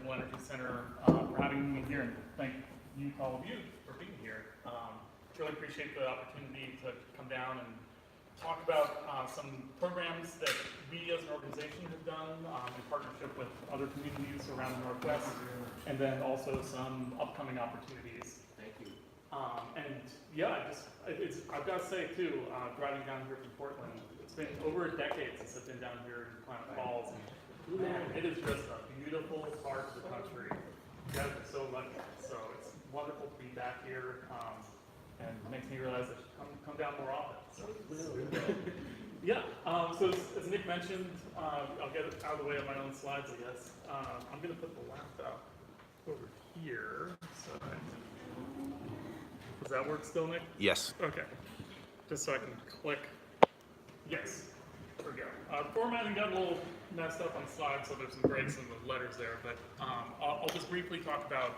Renewable Energy Center for having me here, and thank you, all of you, for being here. Really appreciate the opportunity to come down and talk about some programs that we as an organization have done in partnership with other communities around the Northwest, and then also some upcoming opportunities. Thank you. And yeah, I've got to say too, driving down here from Portland, it's been over a decade since I've been down here in Klamath Falls, and man, it is just a beautiful part of the country. You guys are so lucky. So it's wonderful to be back here, and it makes me realize I should come down more often. So, yeah, so as Nick mentioned, I'll get it out of the way of my own slides, I guess. I'm going to put the laptop over here. So does that work still, Nick? Yes. Okay. Just so I can click. Yes. There we go. Formatting got a little messed up on slides, so there's some breaks in the letters there. But I'll just briefly talk about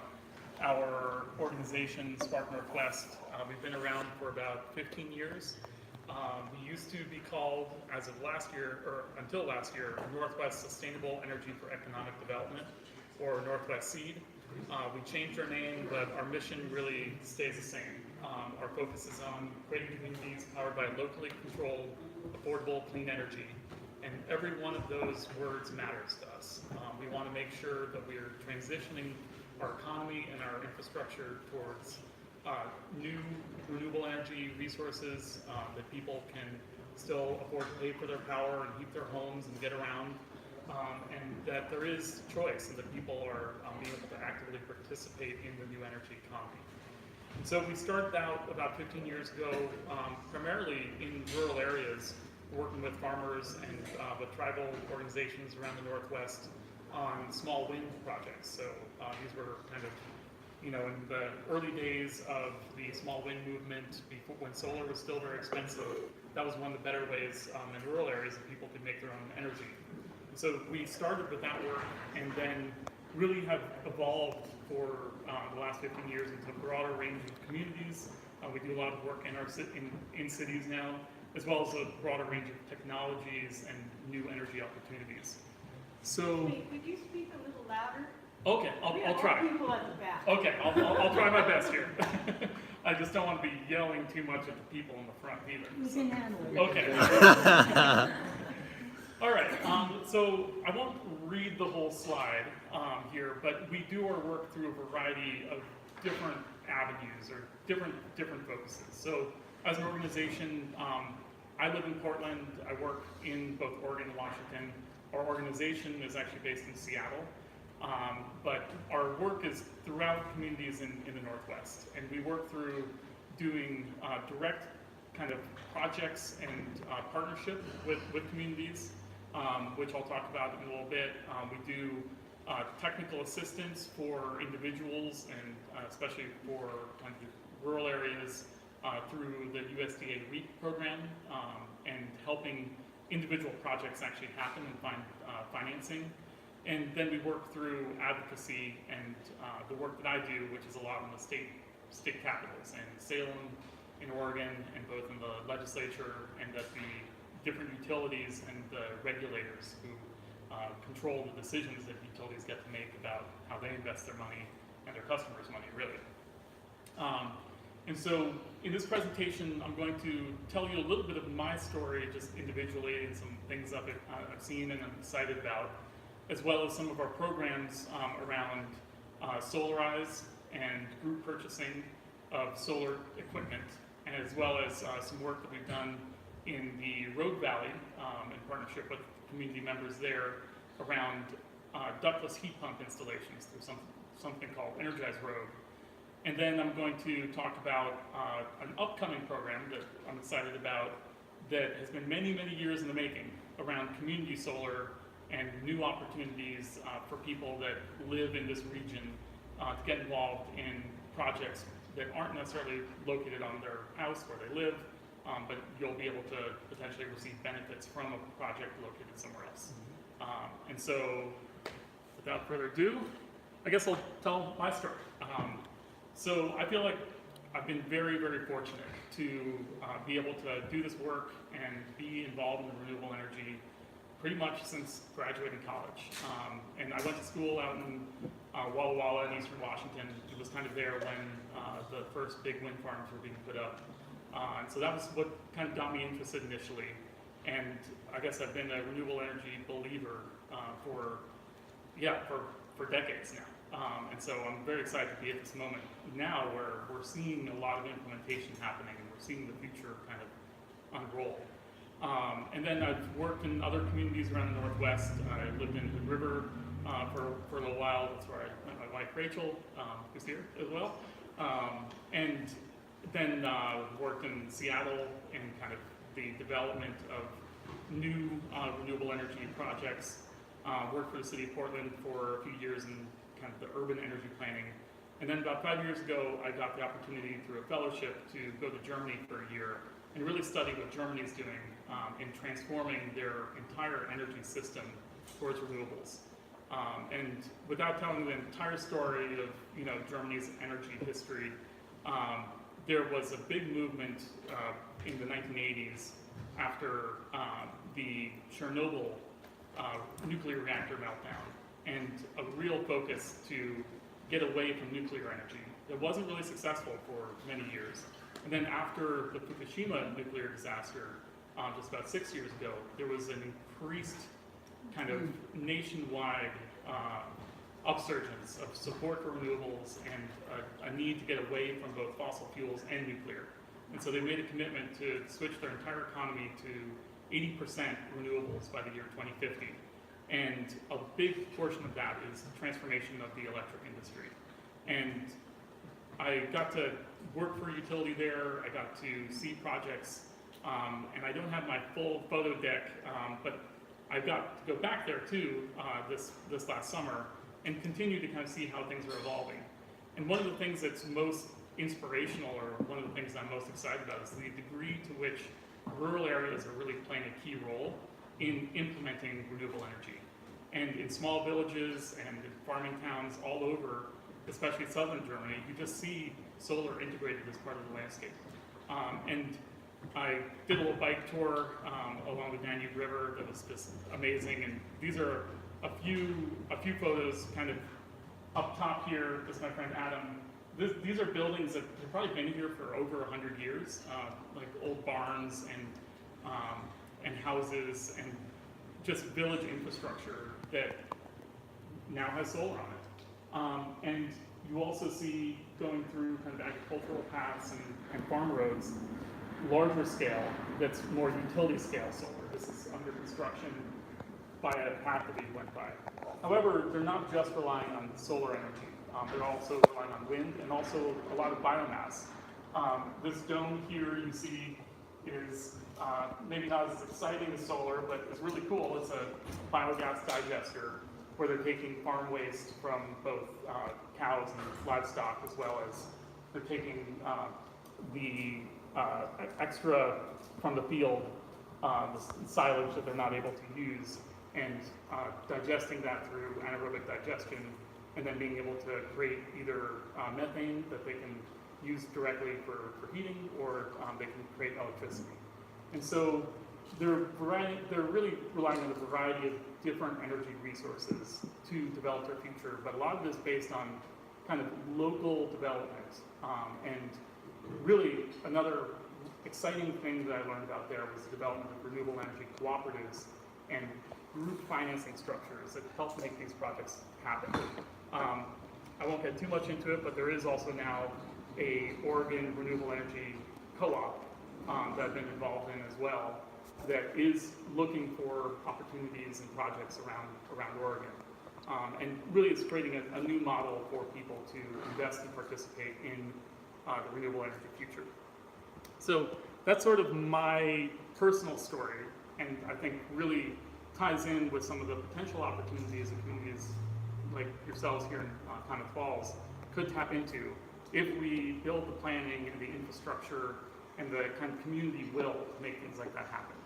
our organization, Spark Northwest. We've been around for about 15 years. We used to be called, as of last year, or until last year, Northwest Sustainable Energy for Economic Development, or Northwest Seed. We changed our name, but our mission really stays the same. Our focus is on creating communities powered by locally controlled, affordable, clean energy. And every one of those words matters to us. We want to make sure that we are transitioning our economy and our infrastructure towards new renewable energy resources that people can still afford to pay for their power and heat their homes and get around. And that there is choice and that people are being able to actively participate in the new energy economy. So we started out about 15 years ago, primarily in rural areas, working with farmers and with tribal organizations around the Northwest on small wind projects. So these were kind of, in the early days of the small wind movement, before, when solar was still very expensive, that was one of the better ways in rural areas that people could make their own energy. So we started with that work and then really have evolved for the last 15 years into a broader range of communities. We do a lot of work in cities now, as well as a broader range of technologies and new energy opportunities. So, Hey, could you speak a little louder? Okay, I'll try. People at the back. Okay, I'll try my best here. I just don't want to be yelling too much at the people in the front either. We can handle it. Okay. All right, so I won't read the whole slide here, but we do our work through a variety of different avenues or different focuses. So as an organization, I live in Portland. I work in both Oregon and Washington. Our organization is actually based in Seattle, but our work is throughout communities in the Northwest, and we work through doing direct kind of projects and partnership with communities, which I'll talk about in a little bit. We do technical assistance for individuals and especially for kind of rural areas through the USDA REAP program and helping individual projects actually happen and find financing. And then we work through advocacy and the work that I do, which is a lot in the state capitals and Salem in Oregon, and both in the legislature and at the different utilities and the regulators who control the decisions that utilities get to make about how they invest their money and their customers' money, really. And so in this presentation, I'm going to tell you a little bit of my story, just individually, and some things I've seen and I'm excited about, as well as some of our programs around Solarize and group purchasing of solar equipment, and as well as some work that we've done in the Road Valley in partnership with community members there around ductless heat pump installations through something called Energize Road. And then I'm going to talk about an upcoming program that I'm excited about that has been many, many years in the making around community solar and new opportunities for people that live in this region to get involved in projects that aren't necessarily located on their house where they live, but you'll be able to potentially receive benefits from a project located somewhere else. And so, without further ado, I guess I'll tell my story. So I feel like I've been very, very fortunate to be able to do this work and be involved in the renewable energy pretty much since graduating college. And I went to school out in Walla Walla in eastern Washington. It was kind of there when the first big wind farms were being put up. And so that was what kind of got me interested initially. And I guess I've been a renewable energy believer for decades now. And so I'm very excited to be at this moment now where we're seeing a lot of implementation happening and we're seeing the future kind of unroll. And then I've worked in other communities around the Northwest. I lived in Hood River for a little while. That's where I met my wife Rachel, who's here as well. And then worked in Seattle in kind of the development of new renewable energy projects. Worked for the city of Portland for a few years in kind of the urban energy planning. And then about 5 years ago, I got the opportunity through a fellowship to go to Germany for a year and really study what Germany is doing in transforming their entire energy system towards renewables. And without telling the entire story of Germany's energy history, there was a big movement in the 1980s after the Chernobyl nuclear reactor meltdown, and a real focus to get away from nuclear energy. It wasn't really successful for many years. And then after the Fukushima nuclear disaster, just about 6 years ago, there was an increased kind of nationwide upsurgence of support for renewables and a need to get away from both fossil fuels and nuclear. And so they made a commitment to switch their entire economy to 80% renewables by the year 2050. And a big portion of that is the transformation of the electric industry. And I got to work for a utility there, I got to see projects, and I don't have my full photo deck, but I got to go back there too this last summer and continue to kind of see how things are evolving. And one of the things that's most inspirational, or one of the things I'm most excited about, is the degree to which rural areas are really playing a key role in implementing renewable energy. And in small villages and in farming towns all over, especially southern Germany, you just see solar integrated as part of the landscape. And I did a little bike tour along the Danube River that was just amazing. And these are a few photos kind of up top here. This is my friend Adam. These are buildings that have probably been here for over 100 years, like old barns and houses and just village infrastructure that now has solar on it. And you also see going through kind of agricultural paths and farm roads, larger scale, that's more utility scale solar. This is under construction by a path that we went by. However, they're not just relying on solar energy. They're also relying on wind and also a lot of biomass. This dome here you see is maybe not as exciting as solar, but it's really cool. It's a biogas digester where they're taking farm waste from both cows and livestock, as well as they're taking the extra from the field, the silage that they're not able to use, and digesting that through anaerobic digestion, and then being able to create either methane that they can use directly for heating, or they can create electricity. And so they're really relying on a variety of different energy resources to develop their future, but a lot of it is based on kind of local development. And really another exciting thing that I learned about there was the development of renewable energy cooperatives and group financing structures that help make these projects happen. I won't get too much into it, but there is also now a Oregon renewable energy co-op that I've been involved in as well, that is looking for opportunities and projects around Oregon. And really it's creating a new model for people to invest and participate in the renewable energy future. So that's sort of my personal story, and I think really ties in with some of the potential opportunities that communities like yourselves here in Klamath Falls could tap into if we build the planning and the infrastructure and the kind of community will to make things like that happen.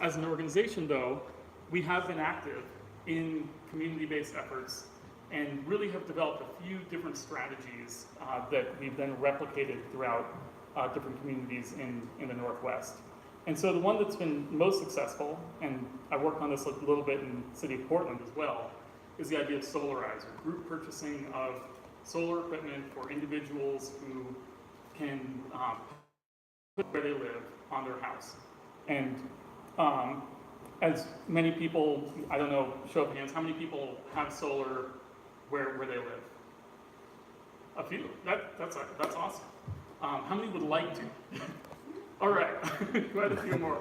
As an organization, though, we have been active in community-based efforts and really have developed a few different strategies that we've then replicated throughout different communities in the Northwest. And so the one that's been most successful, and I worked on this a little bit in the city of Portland as well, is the idea of solarize, or group purchasing of solar equipment for individuals who can put where they live on their house. And as many people, I don't know, show of hands, how many people have solar where they live? A few. That's awesome. How many would like to? All right, quite a few more.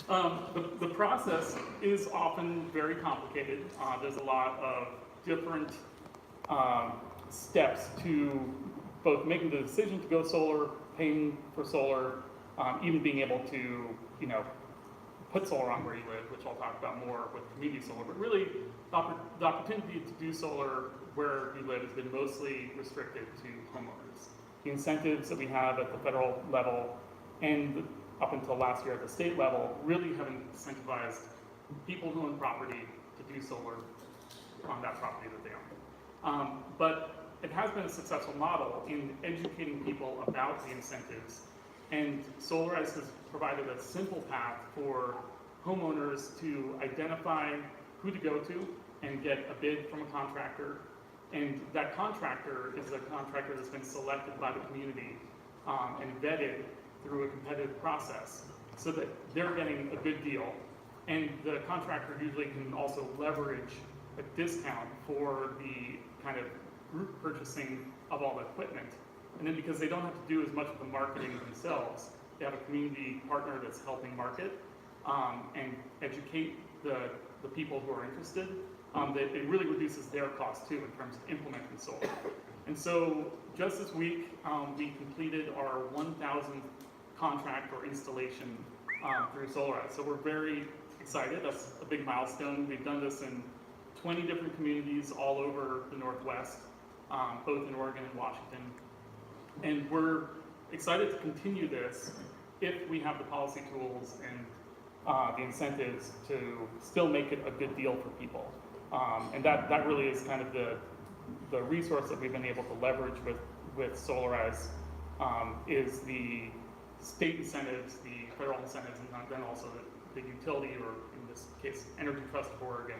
The process is often very complicated. There's a lot of different steps to both making the decision to go solar, paying for solar, even being able to, put solar on where you live, which I'll talk about more with community solar. But really, the opportunity to do solar where you live has been mostly restricted to homeowners. The incentives that we have at the federal level and up until last year at the state level really haven't incentivized people who own property to do solar on that property that they own. But it has been a successful model in educating people about the incentives, and Solarize has provided a simple path for homeowners to identify who to go to and get a bid from a contractor. And that contractor is a contractor that's been selected by the community and vetted through a competitive process so that they're getting a good deal. And the contractor usually can also leverage a discount for the kind of group purchasing of all the equipment. And then because they don't have to do as much of the marketing themselves, they have a community partner that's helping market and educate the people who are interested. That it really reduces their cost too in terms of implementing solar. And so just this week, we completed our 1,000th contract or installation through Solarize. So we're very excited. That's a big milestone. We've done this in 20 different communities all over the Northwest, both in Oregon and Washington. And we're excited to continue this if we have the policy tools and the incentives to still make it a good deal for people. And that really is kind of the resource that we've been able to leverage with Solarize is the state incentives, the federal incentives, and then also the utility, or in this case, Energy Trust of Oregon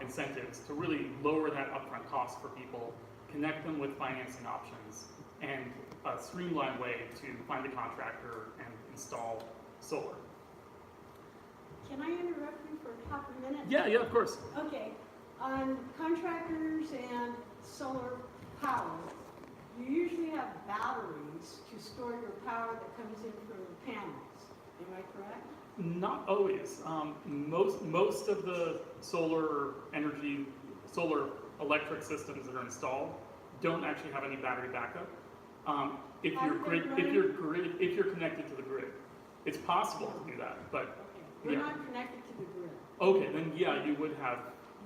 incentives to really lower that upfront cost for people, connect them with financing options, and a streamlined way to find a contractor and install solar. Can I interrupt you for half a minute? Yeah, of course. Okay, on contractors and solar power, you usually have batteries to store your power that comes in from the panels. Am I correct? Not always. Most of the solar electric systems that are installed don't actually have any battery backup. If you're connected to the grid, it's possible to do that, but okay. We're not connected to the grid. Okay, then yeah, you would have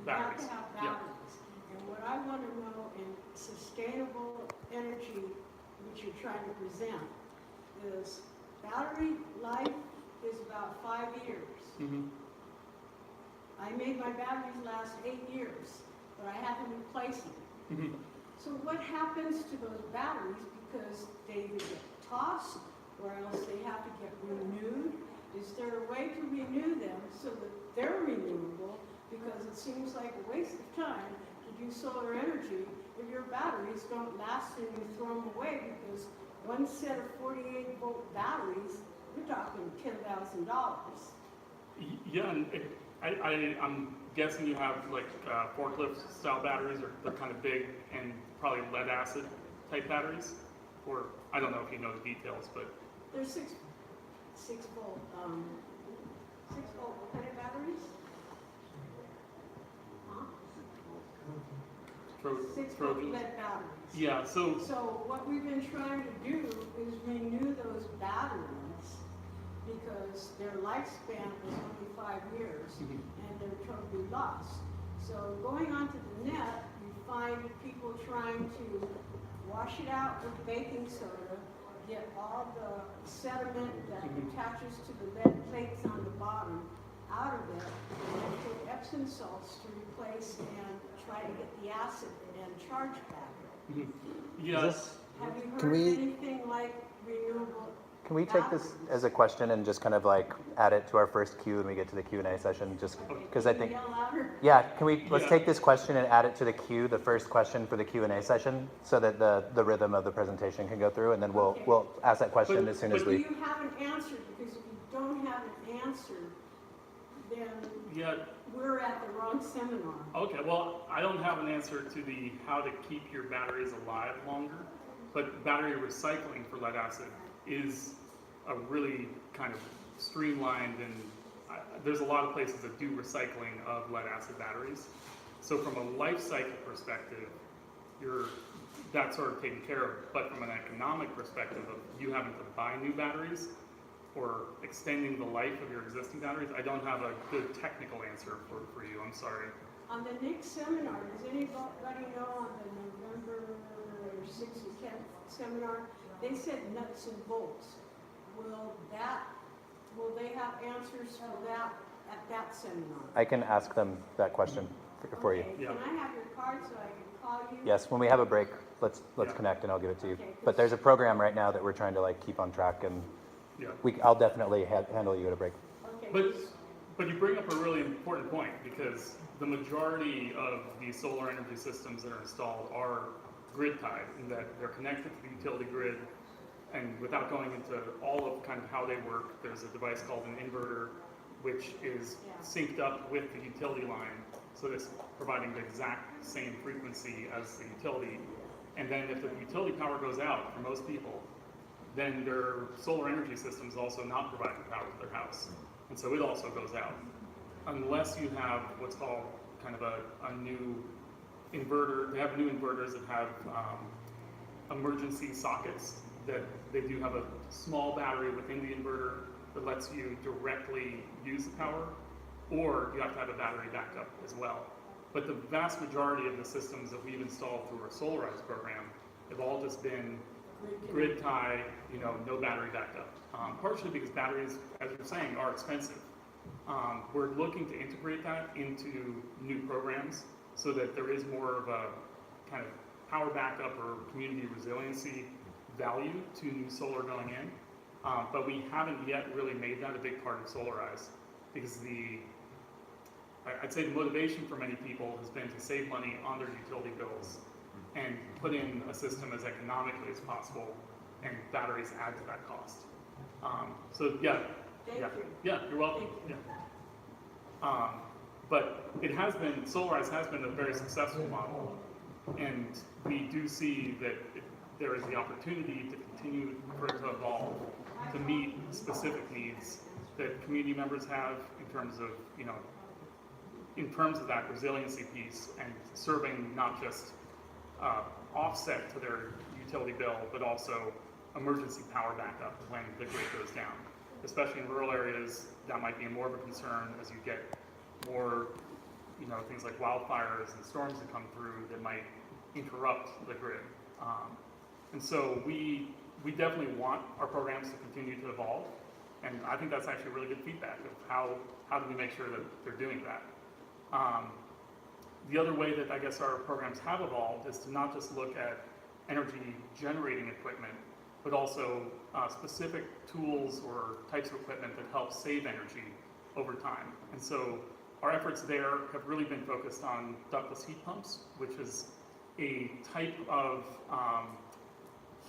batteries. You have to have batteries. Yeah. And what I want to know in sustainable energy, which you're trying to present, is battery life is about 5 years. Mm-hmm. I made my batteries last 8 years, but I had to replace them. Mm-hmm. So what happens to those batteries, because they either get tossed or else they have to get renewed? Is there a way to renew them so that they're renewable? Because it seems like a waste of time to do solar energy if your batteries don't last and you throw them away, because one set of 48-volt batteries, we're talking $10,000. Yeah, and I'm guessing you have like forklift style batteries, or they're kind of big and probably lead acid type batteries, or I don't know if you know the details, but They're 6 volt, 6 volt what kind of batteries? Huh? 6 volt Trojans. lead batteries. Yeah, so what we've been trying to do is renew those batteries, because their lifespan is only 5 years, and they're totally lost. So going onto the net, you find people trying to wash it out with baking soda, get all the sediment that attaches to the lead plates on the bottom out of it, and take Epsom salts to replace and try to get the acid and charge back. yeah. Have you heard anything like renewable Can we take this as a question and just kind of like add it to our first Q when we get to the Q&A session? Just because I think, Yell louder? yeah, let's Yeah. take this question and add it to the Q, the first question for the Q&A session, so that the rhythm of the presentation can go through, and then we'll ask that question as soon as Do we. you have an answer? Because if you don't have an answer, then Yeah, we're at the wrong seminar. okay, well, I don't have an answer to the how to keep your batteries alive longer, but battery recycling for lead acid is a really kind of streamlined, and there's a lot of places that do recycling of lead acid batteries. So from a life cycle perspective, that's sort of taken care of, but from an economic perspective of you having to buy new batteries or extending the life of your existing batteries, I don't have a good technical answer for you, I'm sorry. On the next seminar, does anybody know on the November 6th or 10th seminar, they said nuts and bolts. Will they have answers for that at that seminar? I can ask them that question for you. Okay, Yeah. Can I have your card so I can call you? Yes, when we have a break, let's Yeah. connect and I'll give it to you. Okay, But there's a program right now that we're trying to like keep on track, and Yeah. I'll definitely handle you at a break. Okay. But you bring up a really important point, because the majority of these solar energy systems that are installed are grid tied, in that they're connected to the utility grid. And without going into all of kind of how they work, there's a device called an inverter, which is synced up with the utility line. So it's providing the exact same frequency as the utility. And then if the utility power goes out for most people, then their solar energy system is also not providing power to their house. And so it also goes out. Unless you have what's called kind of a new inverter. They have new inverters that have emergency sockets, that they do have a small battery within the inverter that lets you directly use the power, or you have to have a battery backup as well. But the vast majority of the systems that we've installed through our Solarize program have all just been grid tie, no battery backup. Partially because batteries, as you're saying, are expensive. We're looking to integrate that into new programs so that there is more of a kind of power backup or community resiliency value to new solar going in. But we haven't yet really made that a big part of Solarize, because I'd say the motivation for many people has been to save money on their utility bills and put in a system as economically as possible, and batteries add to that cost. So yeah, Thank yeah, you. yeah, you're welcome. Thank you. Yeah. But Solarize has been a very successful model, and we do see that there is the opportunity to continue for it to evolve, to meet specific needs that community members have in terms of that resiliency piece, and serving not just offset to their utility bill, but also emergency power backup when the grid goes down. Especially in rural areas, that might be more of a concern as you get more, things like wildfires and storms that come through that might interrupt the grid. And so we definitely want our programs to continue to evolve, and I think that's actually really good feedback of how do we make sure that they're doing that. The other way that I guess our programs have evolved is to not just look at energy generating equipment, but also specific tools or types of equipment that help save energy over time. And so our efforts there have really been focused on ductless heat pumps, which is a type of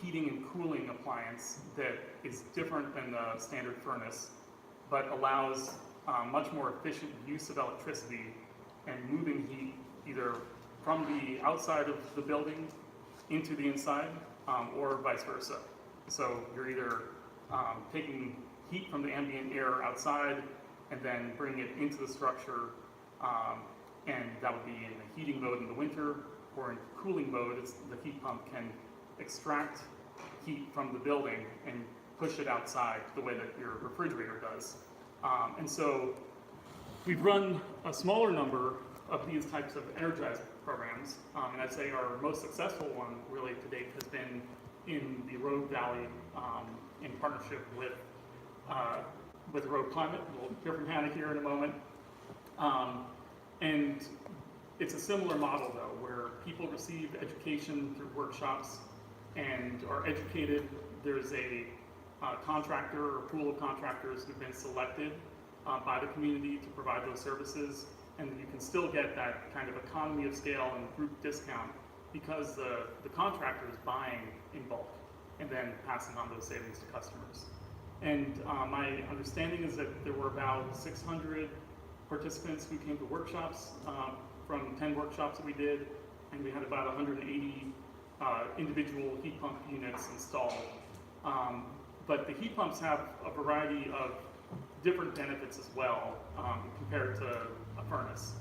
heating and cooling appliance that is different than the standard furnace, but allows much more efficient use of electricity and moving heat either from the outside of the building into the inside, or vice versa. So you're either taking heat from the ambient air outside and then bringing it into the structure, and that would be in the heating mode in the winter, or in cooling mode, the heat pump can extract heat from the building and push it outside the way that your refrigerator does. And so we've run a smaller number of these types of energized programs, and I'd say our most successful one really to date has been in the Rogue Valley, in partnership with Rogue Klamath. We'll hear from Hannah here in a moment. And it's a similar model though, where people receive education through workshops and are educated. There's a contractor or pool of contractors who've been selected by the community to provide those services, and you can still get that kind of economy of scale and group discount because the contractor is buying in bulk and then passing on those savings to customers. And my understanding is that there were about 600 participants who came to workshops from 10 workshops that we did, and we had about 180 individual heat pump units installed. But the heat pumps have a variety of different benefits as well compared to a furnace.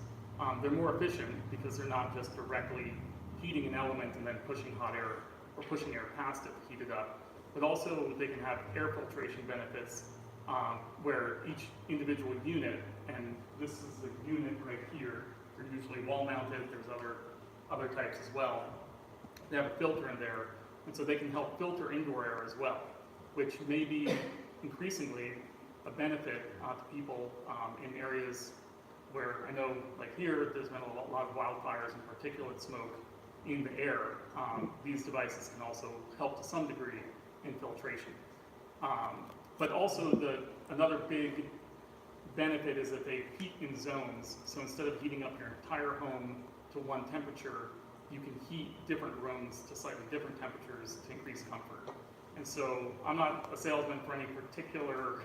They're more efficient because they're not just directly heating an element and then pushing hot air or pushing air past it to heat it up, but also they can have air filtration benefits where each individual unit, and this is the unit right here, they're usually wall mounted, there's other types as well. They have a filter in there, and so they can help filter indoor air as well, which may be increasingly a benefit to people in areas where I know, like here, there's been a lot of wildfires and particulate smoke in the air. These devices can also help to some degree in filtration. But also another big benefit is that they heat in zones. So instead of heating up your entire home to one temperature, you can heat different rooms to slightly different temperatures to increase comfort. And so I'm not a salesman for any particular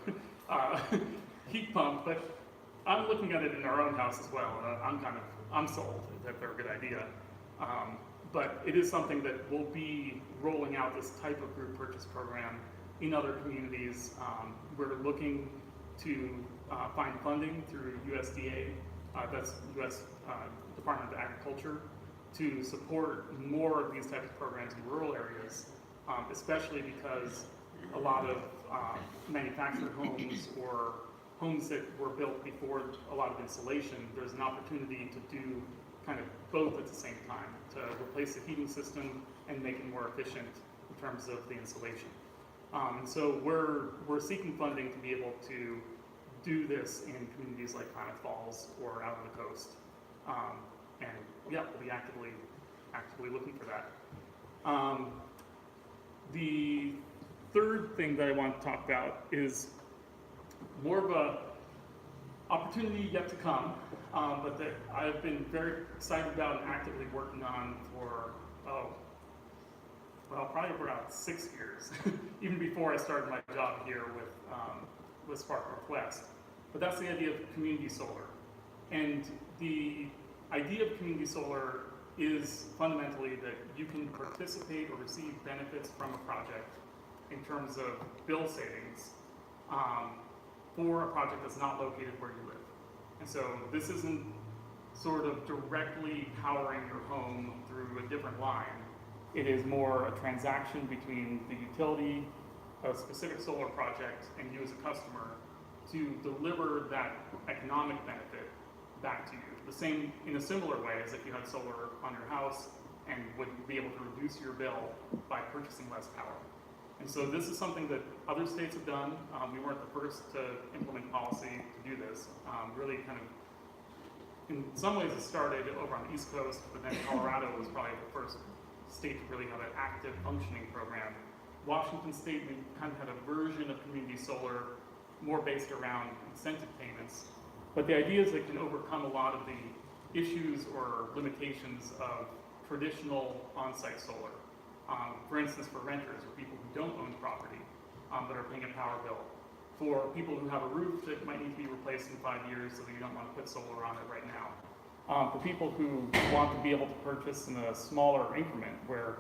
heat pump, but I'm looking at it in our own house as well. I'm sold that they're a good idea. But it is something that we'll be rolling out this type of group purchase program in other communities. We're looking to find funding through USDA, that's U.S. Department of Agriculture, to support more of these types of programs in rural areas, especially because a lot of manufactured homes or homes that were built before a lot of insulation, there's an opportunity to do kind of both at the same time, to replace the heating system and make it more efficient in terms of the insulation. And so we're seeking funding to be able to do this in communities like Klamath Falls or out on the coast. And yeah, we'll be actively looking for that. The third thing that I want to talk about is more of a opportunity yet to come, but that I've been very excited about and actively working on for, probably around 6 years, even before I started my job here with Spark Northwest. But that's the idea of community solar. And the idea of community solar is fundamentally that you can participate or receive benefits from a project in terms of bill savings for a project that's not located where you live. And so this isn't sort of directly powering your home through a different line. It is more a transaction between the utility, a specific solar project, and you as a customer to deliver that economic benefit back to you. In a similar way as if you had solar on your house and would be able to reduce your bill by purchasing less power. And so this is something that other states have done. We weren't the first to implement policy to do this. Really kind of, in some ways it started over on the East Coast, but then Colorado was probably the first state to really have an active functioning program. Washington State, we kind of had a version of community solar more based around incentive payments. But the idea is it can overcome a lot of the issues or limitations of traditional on-site solar. For instance, for renters or people who don't own property that are paying a power bill. For people who have a roof that might need to be replaced in 5 years so that you don't want to put solar on it right now. For people who want to be able to purchase in a smaller increment where,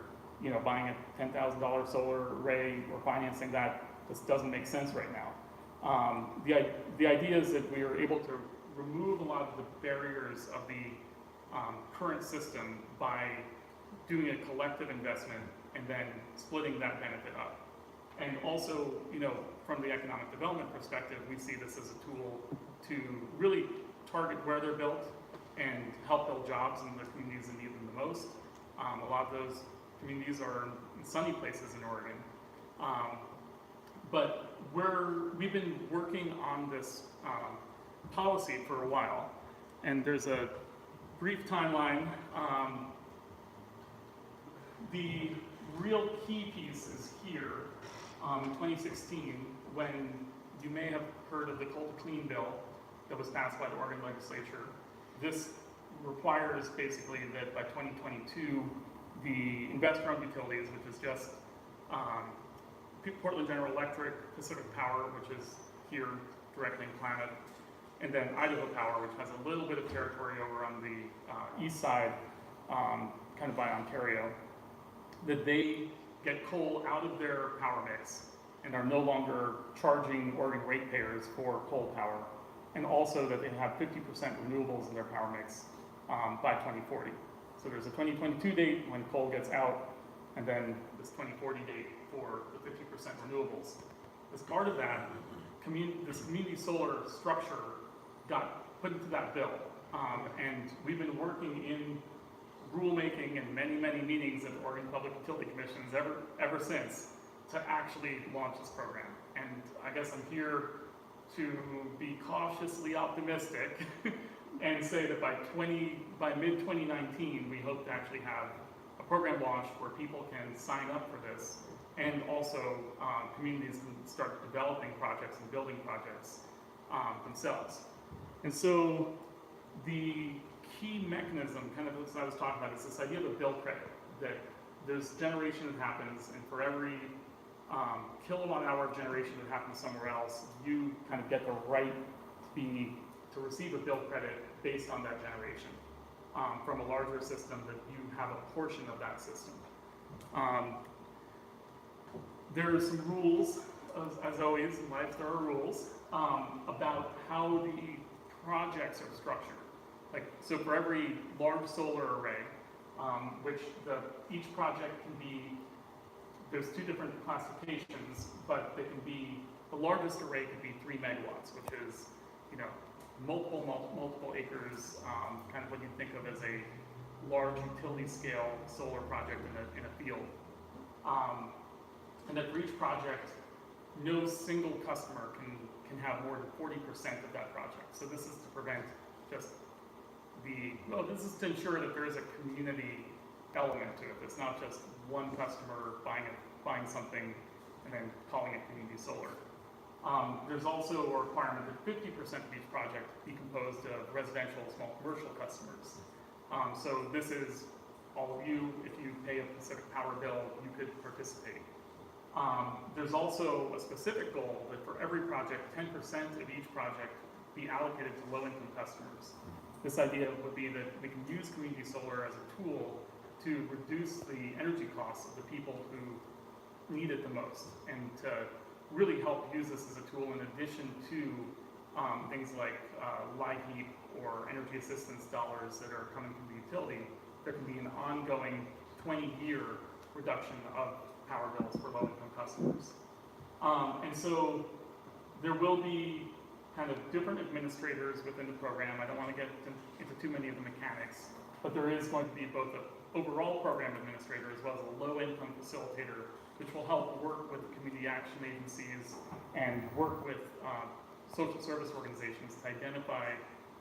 buying a $10,000 solar array or financing that just doesn't make sense right now. The idea is that we are able to remove a lot of the barriers of the current system by doing a collective investment and then splitting that benefit up. And also, from the economic development perspective, we see this as a tool to really target where they're built and help build jobs in the communities that need them the most. A lot of those communities are in sunny places in Oregon. But we've been working on this policy for a while, and there's a brief timeline. The real key piece is here, in 2016, when you may have heard of the Coal to Clean bill that was passed by the Oregon legislature. This requires basically that by 2022, the investor-owned utilities, which is just Portland General Electric, Pacific Power, which is here directly in Klamath, and then Idaho Power, which has a little bit of territory over on the east side, kind of by Ontario, that they get coal out of their power mix and are no longer charging Oregon ratepayers for coal power, and also that they have 50% renewables in their power mix by 2040. So there's a 2022 date when coal gets out, and then this 2040 date for the 50% renewables. As part of that, this community solar structure got put into that bill, and we've been working in rulemaking and many, many meetings at the Oregon Public Utility Commissions ever since to actually launch this program. And I guess I'm here to be cautiously optimistic and say that by mid-2019, we hope to actually have a program launched where people can sign up for this, and also communities can start developing projects and building projects themselves. And so the key mechanism, kind of as I was talking about, is this idea of a bill credit, that there's generation that happens, and for every kilowatt hour of generation that happens somewhere else, you kind of get the right to receive a bill credit based on that generation from a larger system, that you have a portion of that system. There are some rules, as always in life, there are rules about how the projects are structured. Like, so for every large solar array, which each project can be, there's two different classifications, but they can be, the largest array could be 3 megawatts, which is, you know, multiple acres, kind of what you think of as a large utility scale solar project in a field. And that for each project, no single customer can have more than 40% of that project. So this is to prevent just this is to ensure that there is a community element to it. It's not just one customer buying something and then calling it community solar. There's also a requirement that 50% of each project be composed of residential small commercial customers. So this is all of you. If you pay a Pacific Power bill, you could participate. There's also a specific goal that for every project, 10% of each project be allocated to low-income customers. This idea would be that we can use community solar as a tool to reduce the energy costs of the people who need it the most, and to really help use this as a tool in addition to things like LIHEAP or energy assistance dollars that are coming from the utility. There can be an ongoing 20-year reduction of power bills for low-income customers. And so there will be kind of different administrators within the program. I don't want to get into too many of the mechanics, but there is going to be both an overall program administrator as well as a low-income facilitator, which will help work with community action agencies and work with social service organizations to identify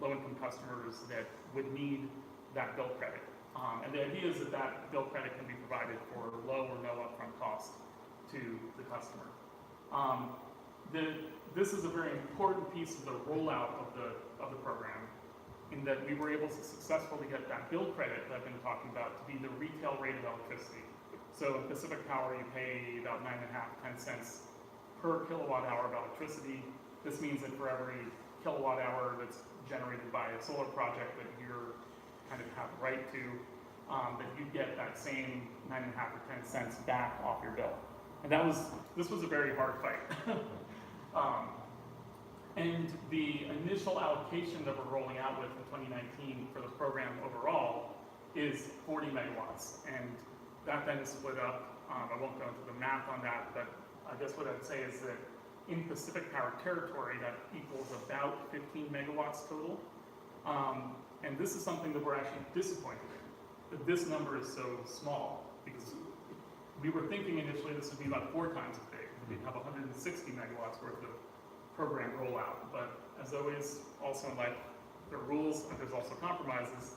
low-income customers that would need that bill credit. And the idea is that that bill credit can be provided for low or no upfront cost to the customer. This is a very important piece of the rollout of the program, in that we were able to successfully get that bill credit that I've been talking about to be the retail rate of electricity. So in Pacific Power, you pay about 9.5 to 10 cents per kilowatt hour of electricity. This means that for every kilowatt hour that's generated by a solar project that you're kind of have right to, that you get that same 9.5 to 10 cents back off your bill. And this was a very hard fight. And the initial allocation that we're rolling out with in 2019 for the program overall is 40 megawatts. And that then is split up. I won't go into the math on that, but I guess what I'd say is that in Pacific Power territory, that equals about 15 megawatts total. And this is something that we're actually disappointed in, that this number is so small, because we were thinking initially this would be about 4 times as big. We'd have 160 megawatts worth of program rollout. But as always, also in life, there are rules and there's also compromises.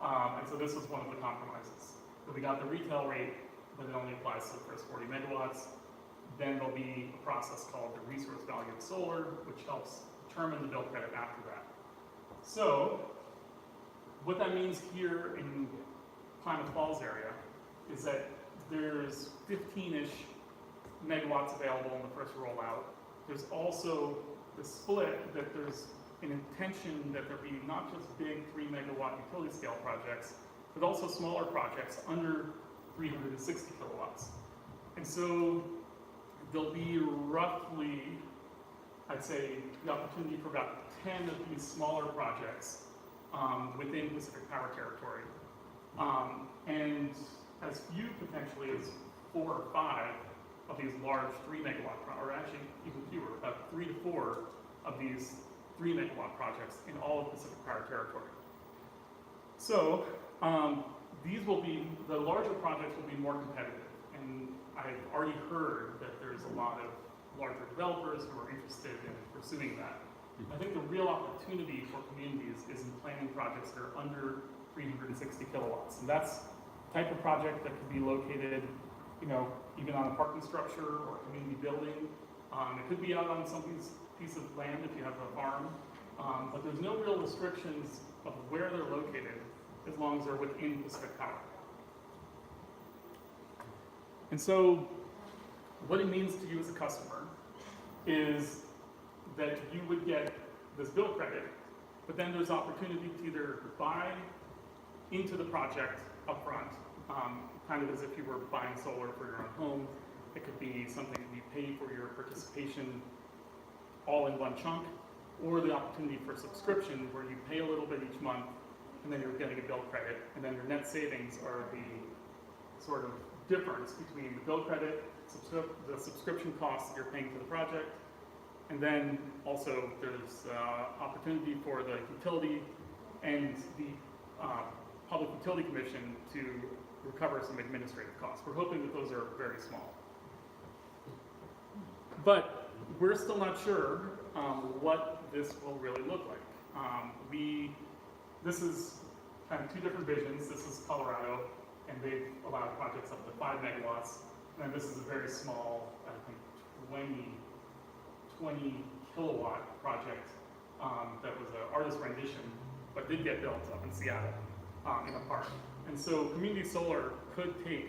And so this was one of the compromises. So we got the retail rate, but it only applies to the first 40 megawatts. then there'll be a process called the resource value of solar, which helps determine the bill credit after that. So, what that means here in Klamath Falls area is that there's 15-ish megawatts available in the first rollout. There's also the split that there's an intention that there be not just big 3 megawatt utility scale projects, but also smaller projects under 360 kilowatts. And so there'll be roughly, I'd say, the opportunity for about 10 of these smaller projects within Pacific Power territory. And as few potentially as 4 or 5 of these large 3 megawatt, or actually even fewer, about 3 to 4 of these 3 megawatt projects in all of Pacific Power territory. So these will be, the larger projects will be more competitive. And I've already heard that there's a lot of larger developers who are interested in pursuing that. I think the real opportunity for communities is in planning projects that are under 360 kilowatts. And that's the type of project that could be located, you know, even on a parking structure or community building. It could be out on some piece of land if you have a farm. But there's no real restrictions of where they're located as long as they're within Pacific Power. And so what it means to you as a customer is that you would get this bill credit, but then there's opportunity to either buy into the project upfront, kind of as if you were buying solar for your own home. It could be something that you pay for your participation all in one chunk, or the opportunity for subscription where you pay a little bit each month and then you're getting a bill credit, and then your net savings are the sort of difference between the bill credit, the subscription costs that you're paying for the project, and then also there's opportunity for the utility and the Public Utility Commission to recover some administrative costs. We're hoping that those are very small. But we're still not sure what this will really look like. This is kind of 2 different visions. This is Colorado, and they've allowed projects up to 5 megawatts. And this is a very small, I think, 20 kilowatt project that was an artist rendition, but did get built up in Seattle in a park. And so community solar could take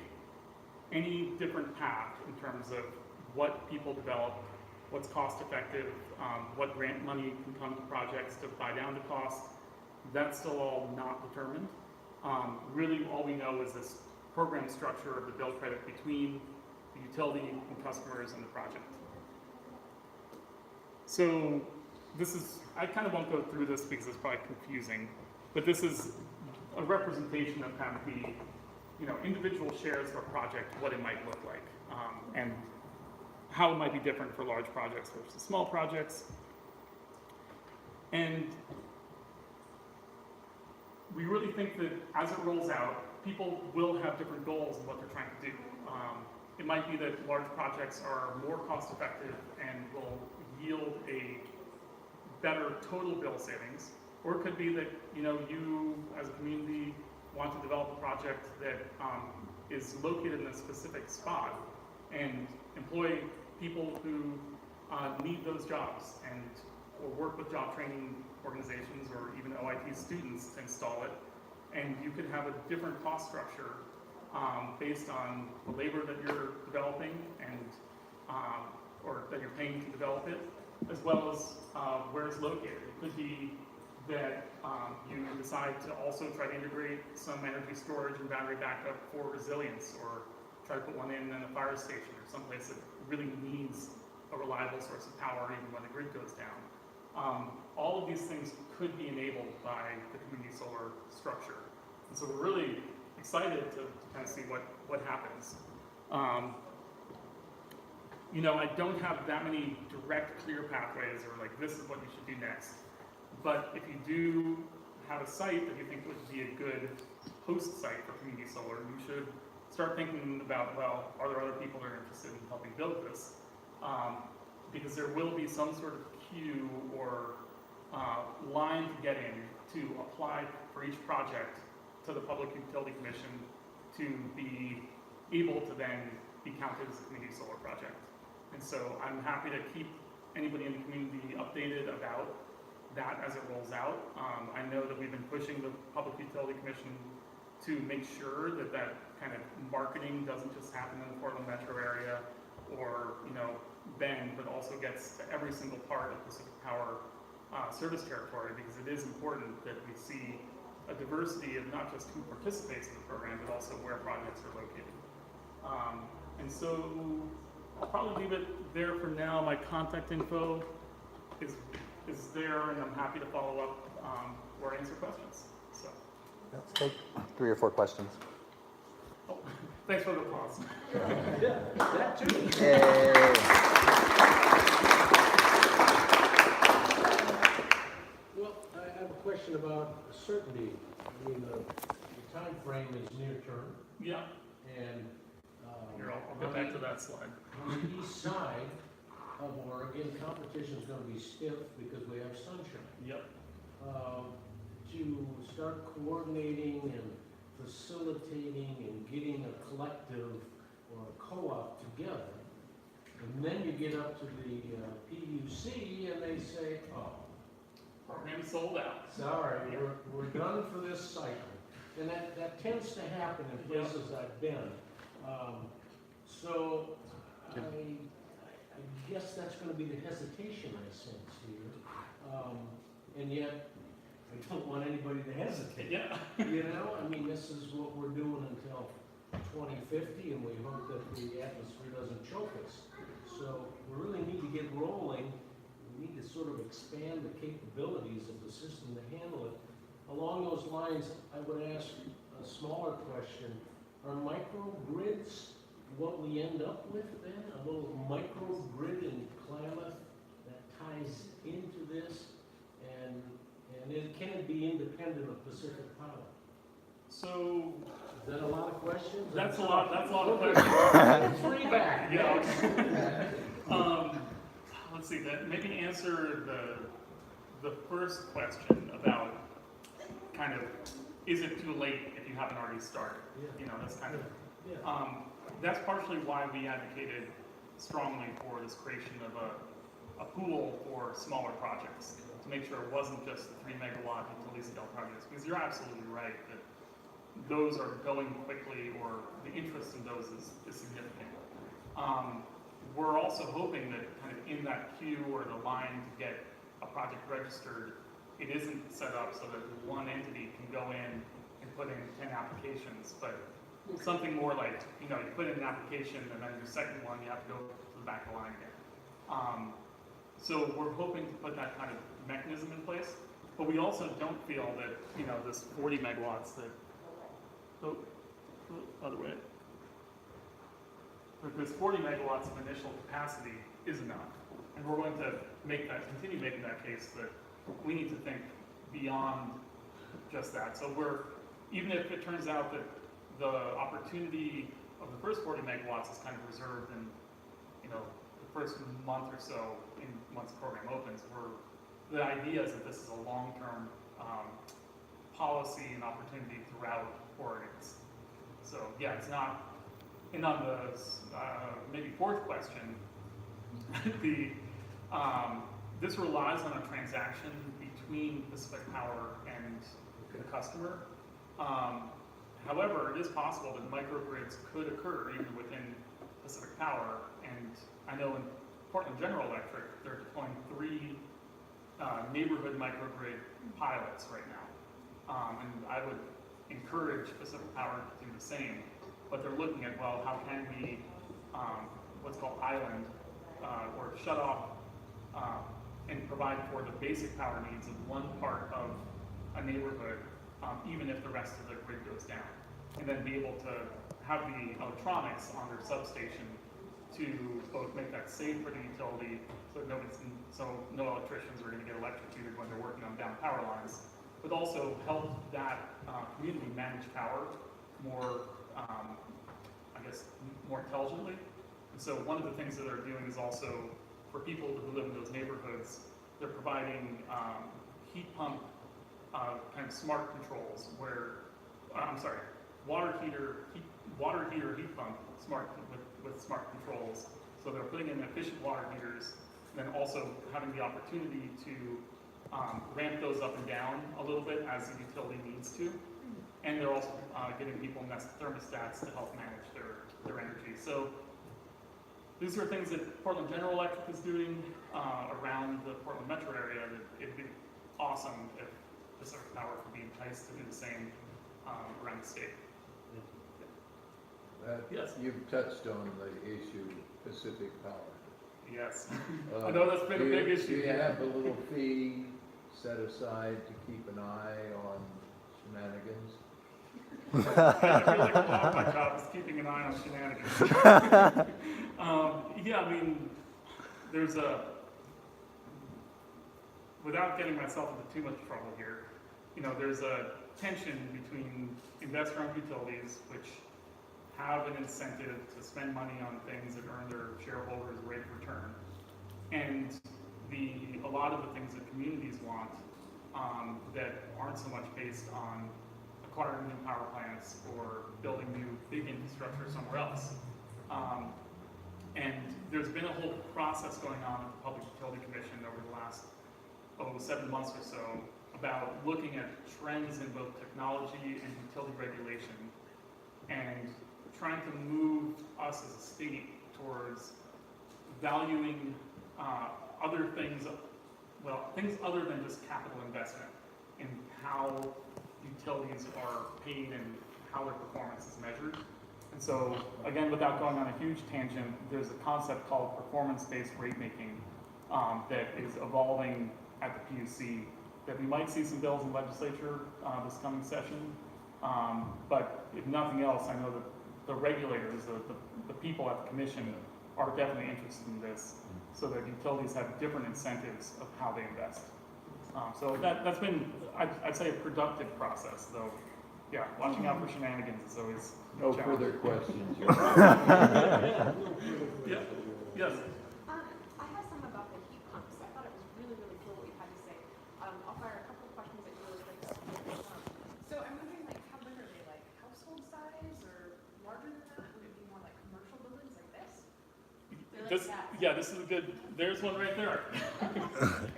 any different path in terms of what people develop, what's cost effective, what grant money can come to projects to buy down the cost. That's still all not determined. Really all we know is this program structure of the bill credit between the utility and customers and the project. So this is, I kind of won't go through this because it's probably confusing, but this is a representation of kind of the, you know, individual shares of a project, what it might look like, and how it might be different for large projects versus small projects. And we really think that as it rolls out, people will have different goals in what they're trying to do. It might be that large projects are more cost effective and will yield a better total bill savings, or it could be that, you know, you as a community want to develop a project that is located in a specific spot and employ people who need those jobs, and or work with job training organizations or even OIT students to install it. And you could have a different cost structure based on the labor that you're developing and or that you're paying to develop it, as well as where it's located. It could be that you decide to also try to integrate some energy storage and battery backup for resilience, or try to put one in a fire station or someplace that really needs a reliable source of power even when the grid goes down. All of these things could be enabled by the community solar structure. And so we're really excited to kind of see what happens. You know, I don't have that many direct, clear pathways or like, this is what you should do next. But if you do have a site that you think would be a good host site for community solar, you should start thinking about, well, are there other people that are interested in helping build this? Because there will be some sort of queue or line to get in to apply for each project to the Public Utility Commission to be able to then be counted as a community solar project. And so I'm happy to keep anybody in the community updated about that as it rolls out. I know that we've been pushing the Public Utility Commission to make sure that that kind of marketing doesn't just happen in the Portland metro area or, Bend, but also gets to every single part of Pacific Power service territory, because it is important that we see a diversity of not just who participates in the program, but also where projects are located. And so I'll probably leave it there for now. My contact info is there, and I'm happy to follow up or answer questions. So, Let's take 3 or 4 questions. oh, thanks for the pause. Yeah, that too. Yay. Well, I have a question about certainty. I mean, the time frame is near term, Yeah, and here, I'll go back to that slide. on the east side of Oregon, competition is going to be stiff because we have sunshine. Yep. To start coordinating and facilitating and getting a collective or a co-op together, and then you get up to the PUC and they say, oh, Program sold out. sorry, we're done for this cycle. And that tends to happen in places I've been. So I guess that's going to be the hesitation I sense here. And yet, I don't want anybody to hesitate. Yeah. I mean, this is what we're doing until 2050, and we hope that the atmosphere doesn't choke us. So we really need to get rolling. We need to sort of expand the capabilities of the system to handle it. Along those lines, I would ask a smaller question. Are microgrids what we end up with then? A little microgrid in Klamath that ties into this? And can it be independent of Pacific Power? So Is that a lot of questions? that's a lot of questions. 3 back. Yeah. Let's see. That maybe answer the first question about kind of, is it too late if you haven't already started? Yeah. That's kind of. Yeah. That's partially why we advocated strongly for this creation of a pool for smaller projects, to make sure it wasn't just the 3 megawatt utility scale projects, because you're absolutely right that those are going quickly, or the interest in those is significant. We're also hoping that kind of in that queue or the line to get a project registered, it isn't set up so that one entity can go in and put in 10 applications, but something more like, you put in an application and then your second one, you have to go to the back of the line again. So we're hoping to put that kind of mechanism in place, but we also don't feel that, this 40 megawatts that, other way, that this 40 megawatts of initial capacity is enough. And we're going to continue making that case that we need to think beyond just that. So even if it turns out that the opportunity of the first 40 megawatts is kind of reserved in, the first month or so, once the program opens, the idea is that this is a long-term policy and opportunity throughout Oregon. So yeah, it's not. And on the maybe fourth question, this relies on a transaction between Pacific Power and the customer. However, it is possible that microgrids could occur even within Pacific Power, and I know in Portland General Electric, they're deploying 3 neighborhood microgrid pilots right now. And I would encourage Pacific Power to do the same, but they're looking at, well, how can we, what's called island, or shut off and provide for the basic power needs of one part of a neighborhood, even if the rest of the grid goes down. And then be able to have the electronics on their substation to both make that safe for the utility, so no electricians are going to get electrocuted when they're working on down power lines, but also help that community manage power more, more intelligently. And so one of the things that they're doing is also, for people who live in those neighborhoods, they're providing heat pump kind of smart controls where, water heater heat pump with smart controls, so So they're putting in efficient water heaters, and then also having the opportunity to ramp those up and down a little bit as the utility needs to. And they're also giving people thermostats to help manage their energy. So these are things that Portland General Electric is doing around the Portland metro area. It'd be awesome if Pacific Power could be enticed to do the same around the state. Yes. You've touched on the issue Pacific Power. Yes. I know that's been a big issue. Do you have a little fee set aside to keep an eye on shenanigans? I feel like a lot of my job is keeping an eye on shenanigans. Yeah, I mean, there's without getting myself into too much trouble here, there's a tension between investor-owned utilities, which have an incentive to spend money on things that earn their shareholders a rate of return, and a lot of the things that communities want that aren't so much based on acquiring new power plants or building new big infrastructure somewhere else. And there's been a whole process going on at the Public Utility Commission over the last 7 months or so about looking at trends in both technology and utility regulation and trying to move us as a state towards valuing other things, things other than just capital investment in how utilities are paid and how their performance is measured. And so, again, without going on a huge tangent, there's a concept called performance-based rate making that is evolving at the PUC that we might see some bills in legislature this coming session. But if nothing else, I know that the regulators, the people at the commission are definitely interested in this so that utilities have different incentives of how they invest. So that's been, I'd say, a productive process, though. Yeah, watching out for shenanigans is always No a challenge. further questions. Yeah. Yes. I have some about the heat pumps. I thought it was really, really cool what you had to say. I'll fire a couple of questions at you really quick. So I'm wondering, how big are they? Like household size or larger than that? Would it be more like commercial buildings like this? They're like that. Yeah, this is a good, there's one right there.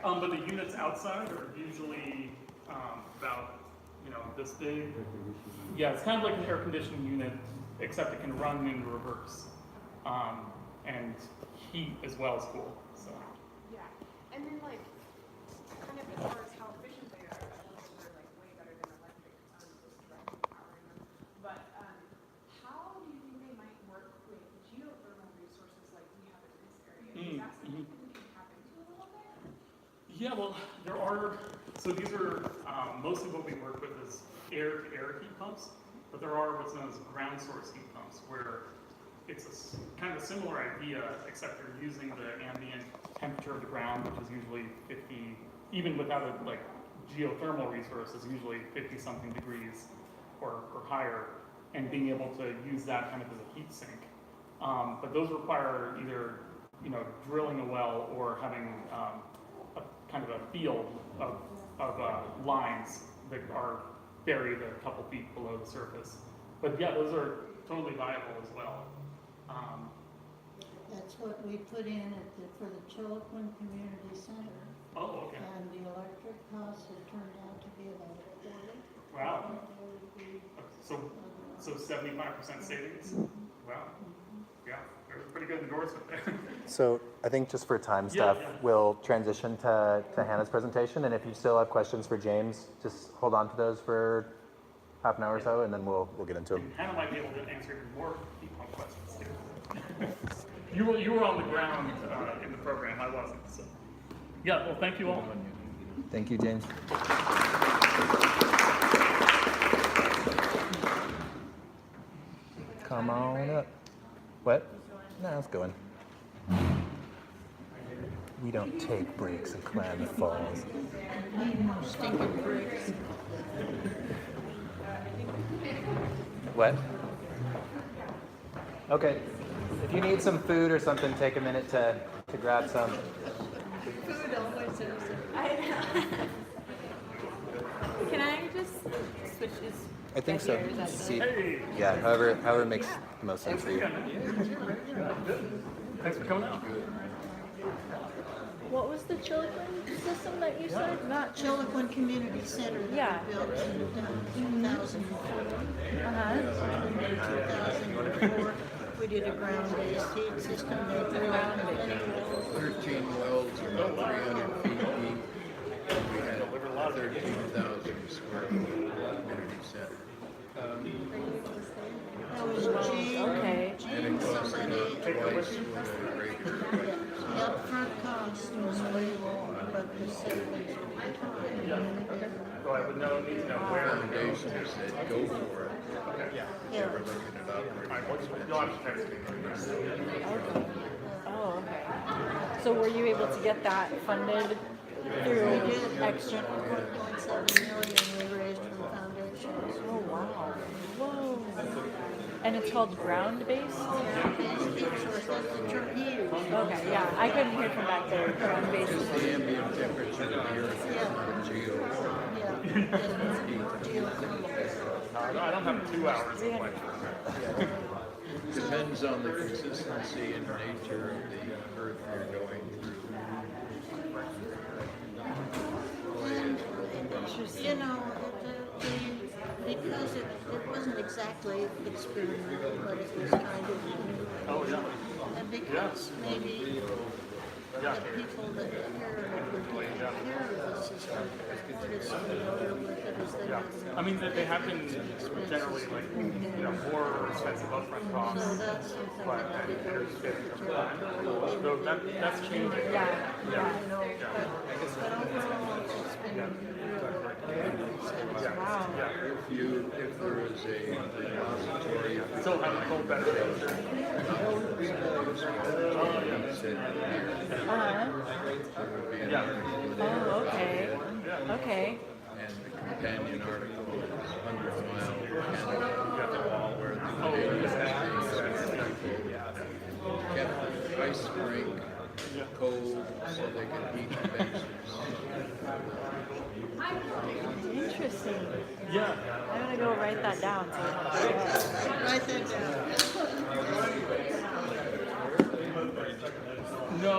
But the units outside are usually about, this big. Yeah, it's kind of like an air conditioning unit, except it can run in reverse. And heat as well as cool, so. Yeah. And then kind of as far as how efficient they are, I know they're way better than electric, just directly powering them. But how do you think they might work with geothermal resources like we have in this area? Is that something we can tap into a little bit? Yeah, well, there are, so these are, mostly what we work with is air-to-air heat pumps, but there are what's known as ground source heat pumps, where it's kind of a similar idea, except you're using the ambient temperature of the ground, which is usually 50, even without a geothermal resource, is usually 50-something degrees or higher, and being able to use that kind of as a heat sink. But those require either drilling a well or having a kind of a field of lines that are buried a couple feet below the surface. But yeah, those are totally viable as well. That's what we put in for the Chiloquin Community Center. Oh, okay. And the electric costs have turned out to be about a quarter. Wow. So 75% savings? Wow. Yeah, there's a pretty good endorsement there. So I think just for time stuff, Yeah. we'll transition to Hannah's presentation. And if you still have questions for James, just hold on to those for half an hour or so, and then we'll get into them. And Hannah might be able to answer even more heat pump questions too. You were on the ground in the program, I wasn't. So. Yeah, well, thank you all. Thank you, James. Come on up. What? No, it's going. We don't take breaks in Klamath Falls. Stinking bricks. What? Okay. If you need some food or something, take a minute to grab some. Food always is. Can I just switch this? I think so. See, Hey. yeah, however makes the most sense for you. Thanks for coming out. What was the Chiloquin system that you said? Not Chiloquin Community Center that Yeah. we built in 2004. Uh-huh. In 2004, we did a ground-based heat system. They drilled 13 wells, about 300 feet deep, and we had 13,000 square foot community center. That was Gene. Okay. And Gene it cost somebody. about twice what a regular Yeah, the upfront cost was way more, but the savings were So I would need to know where. foundation said, go for it. Yeah. We're looking at operating You'll have to text me. Okay. Oh, okay. So were you able to get that funded through We did. extra? 1.7 million we raised from foundations. Oh, wow. Whoa. And it's called ground-based? Ground-based heat source, that's the term he used. Okay, yeah. I couldn't hear from back there. Ground-based. the ambient temperature of the earth, geo. Yeah. Geothermal. I don't have 2 hours of lecture. Depends on the consistency and nature of the earth you're going through. You know, because it wasn't exactly experimental, but it was kind of, Oh, yeah. and because maybe the people that inherited it would take care of the system, what is familiar with it is they Yeah. have. I mean, they have been generally like, more expensive upfront costs. So that's something But that we go there's through. so that's changing. Yeah. You know, but overall, it's been really. Wow. If there is a repository of Still have a whole better picture. Uh-huh. Oh, okay. Okay. And the companion article is 100 Mile Canada Wall, where the natives kept the ice rink cold so they could heat the bases. Interesting. Yeah. I'm gonna go write that down. Write that down. No,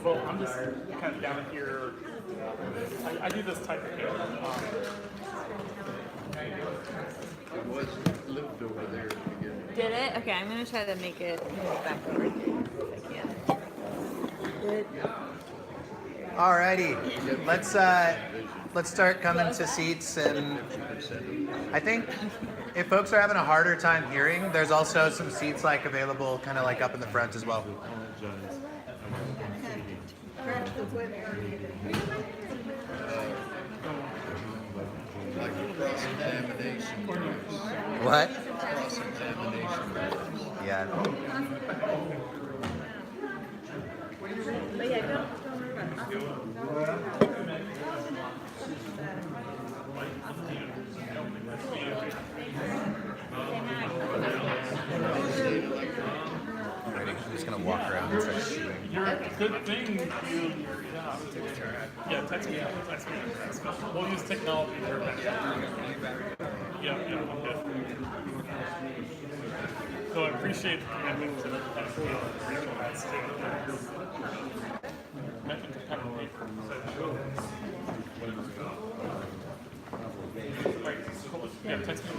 well, I'm just kind of down here. I do this type of thing. It was lived over there to begin with. Did it? Okay, I'm gonna try to make it move back over here if I can. Good. Alrighty, let's start coming to seats, and I think if folks are having a harder time hearing, there's also some seats like available, kind of like up in the front as well. Like a cross-examination. What? Cross-examination. Yeah. But yeah, go. I'm just gonna walk around and start shooting. You're a good thing. Yeah, text me. We'll use technology for that. Yeah, I'm good. So I appreciate the commitment to the regional rights too. Commitment to pen and paper. Yeah, text me.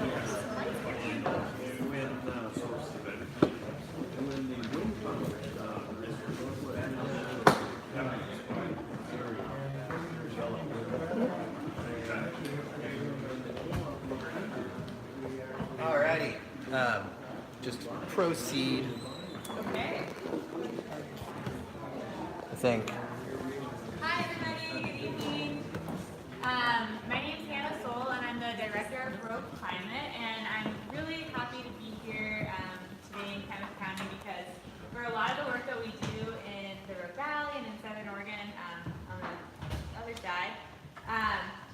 Alrighty, just proceed. Okay. I think. Hi, everybody. Good evening. My name's Hannah Soul, and I'm the director of Growth Climate. And I'm really happy to be here today in Klamath County because for a lot of the work that we do in the Rogue Valley and in Southern Oregon, on the other side,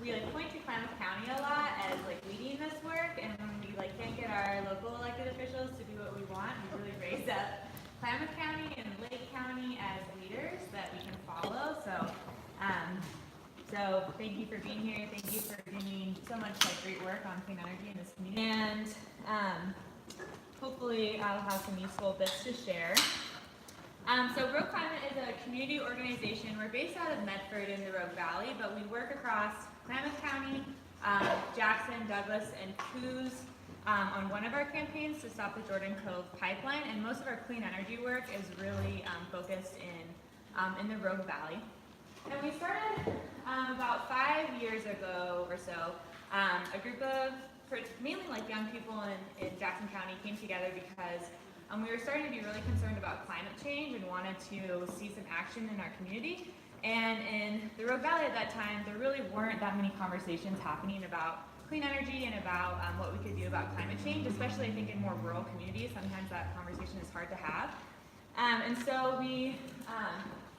we point to Klamath County a lot as leading this work. And when we can't get our local elected officials to do what we want, we really raise up Klamath County and Lake County as leaders that we can follow. So thank you for being here. Thank you for doing so much great work on clean energy in this community. And hopefully hopefully I'll have some useful bits to share. So Rogue Climate is a community organization. We're based out of Medford in the Rogue Valley, but we work across Klamath County, Jackson, Douglas, and Coos on one of our campaigns to stop the Jordan Cove pipeline, and most of our clean energy work is really focused in the Rogue Valley. And we started about 5 years ago or so. A group of mainly like young people in Jackson County came together because we were starting to be really concerned about climate change and wanted to see some action in our community. And in the Rogue Valley at that time, there really weren't that many conversations happening about clean energy and about what we could do about climate change, especially I think in more rural communities. Sometimes that conversation is hard to have. And so we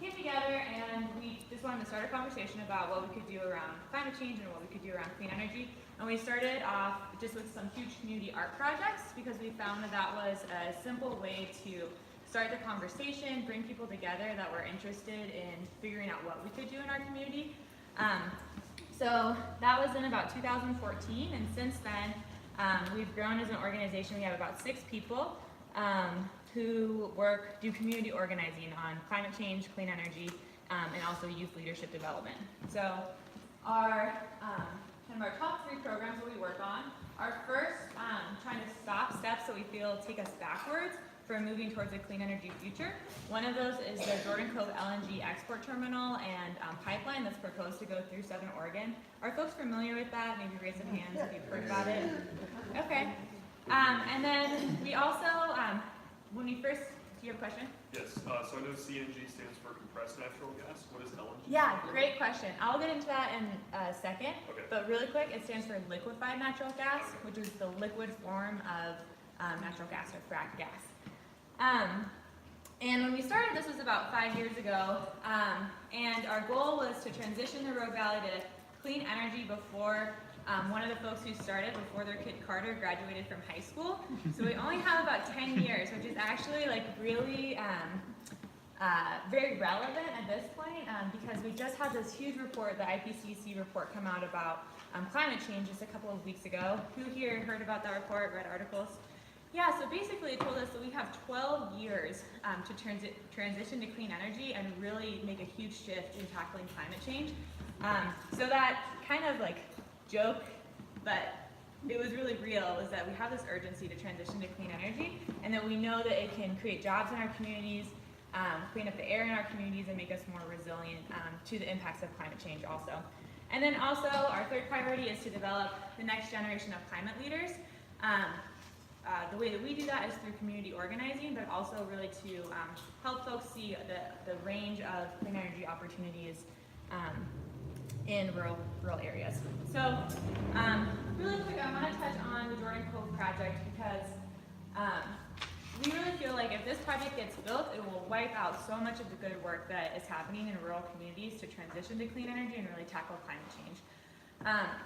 came together and we just wanted to start a conversation about what we could do around climate change and what we could do around clean energy. And we started off just with some huge community art projects because we found that that was a simple way to start the conversation, bring people together that were interested in figuring out what we could do in our community. So that was in about 2014, and since then we've grown as an organization. We have about 6 people who do community organizing on climate change, clean energy, and also youth leadership development. So our kind of our top 3 programs that we work on are first trying to stop steps that we feel take us backwards for moving towards a clean energy future. One of those is the Jordan Cove LNG export terminal and pipeline that's proposed to go through Southern Oregon. Are folks familiar with that? Maybe raise some hands if you've heard about it. Okay. And then we also, when we first, do you have a question? Yes, so I know CNG stands for compressed natural gas. What is LNG? Yeah, great question. I'll get into that in a second. Okay. But really quick, it stands for liquefied natural gas, which is the liquid form of natural gas or frac gas. And when we started, this was about 5 years ago, and our goal was to transition the Rogue Valley to clean energy before one of the folks who started, before their kid Carter graduated from high school. So we only have about 10 years, which is actually like really very relevant at this point because we just had this huge report, the IPCC report, come out about climate change just a couple of weeks ago. Who here heard about that report, read articles? Yeah, so basically it told us that we have 12 years to transition to clean energy and really make a huge shift in tackling climate change. So that kind of like joke, but it was really real, is that we have this urgency to transition to clean energy, and that we know that it can create jobs in our communities, clean up the air in our communities, and make us more resilient to the impacts of climate change also. And then also our third priority is to develop the next generation of climate leaders. The way that we do that is through community organizing, but also really to help folks see the range of clean energy opportunities in rural areas. So really quick, I want to touch on the Jordan Cove project because we really feel like if this project gets built, it will wipe out so much of the good work that is happening in rural communities to transition to clean energy and really tackle climate change.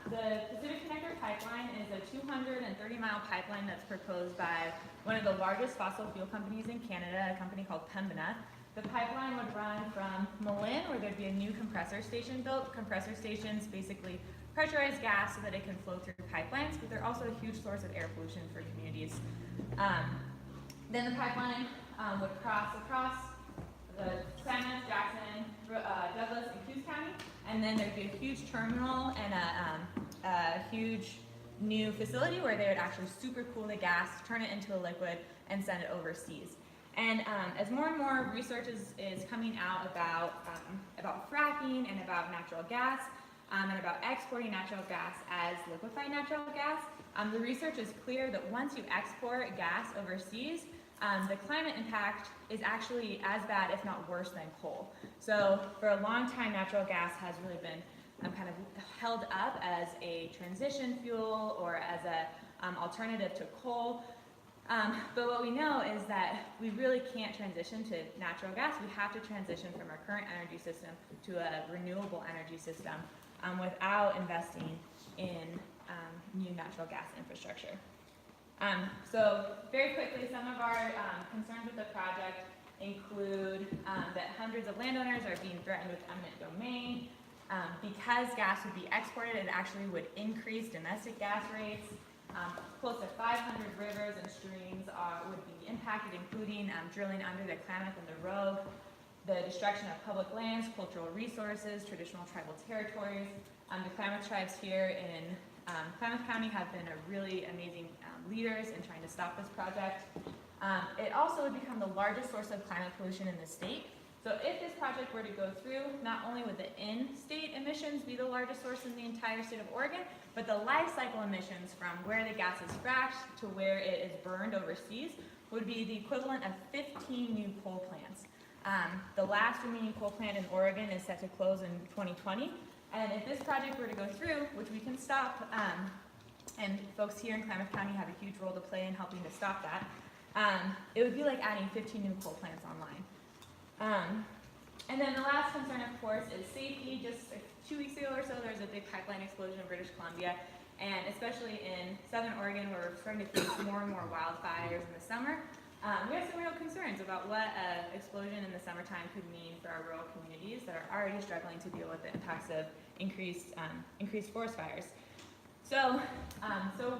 The Pacific Connector pipeline is a 230-mile pipeline that's proposed by one of the largest fossil fuel companies in Canada, a company called Pembina. The pipeline would run from Malin, where there'd be a new compressor station built. Compressor stations basically pressurize gas so that it can flow through pipelines, but they're also a huge source of air pollution for communities. Then the pipeline would cross across the Klamath, Jackson, Douglas, and Coos County, and then there'd be a huge terminal and a huge new facility where they would actually super cool the gas, turn it into a liquid, and send it overseas. And as more and more research is coming out about fracking and about natural gas and about exporting natural gas as liquefied natural gas, the research is clear that once you export gas overseas, the climate impact is actually as bad, if not worse, than coal. So for a long time, natural gas has really been kind of held up as a transition fuel or as an alternative to coal. But what we know is that we really can't transition to natural gas. We have to transition from our current energy system to a renewable energy system without investing in new natural gas infrastructure. So very quickly, some of our concerns with the project include that hundreds of landowners are being threatened with eminent domain. Because gas would be exported, it actually would increase domestic gas rates. Close to 500 rivers and streams would impacted, including drilling under the Klamath and the Rogue, the destruction of public lands, cultural resources, traditional tribal territories. The Klamath tribes here in Klamath County have been a really amazing leaders in trying to stop this project. It also would become the largest source of climate pollution in the state. So if this project were to go through, not only would the in-state emissions be the largest source in the entire state of Oregon, but the life cycle emissions from where the gas is fracked to where it is burned overseas would be the equivalent of 15 new coal plants. The last remaining coal plant in Oregon is set to close in 2020. And if this project were to go through, which we can stop, and folks here in Klamath County have a huge role to play in helping to stop that, it would be like adding 15 new coal plants online. And then the last concern, of course, is safety. Just 2 weeks ago or so, there was a big pipeline explosion in British Columbia, and especially in southern Oregon, where we're starting to face more and more wildfires in the summer. We have some real concerns about what an explosion in the summertime could mean for our rural communities that are already struggling to deal with the impacts of increased forest fires. So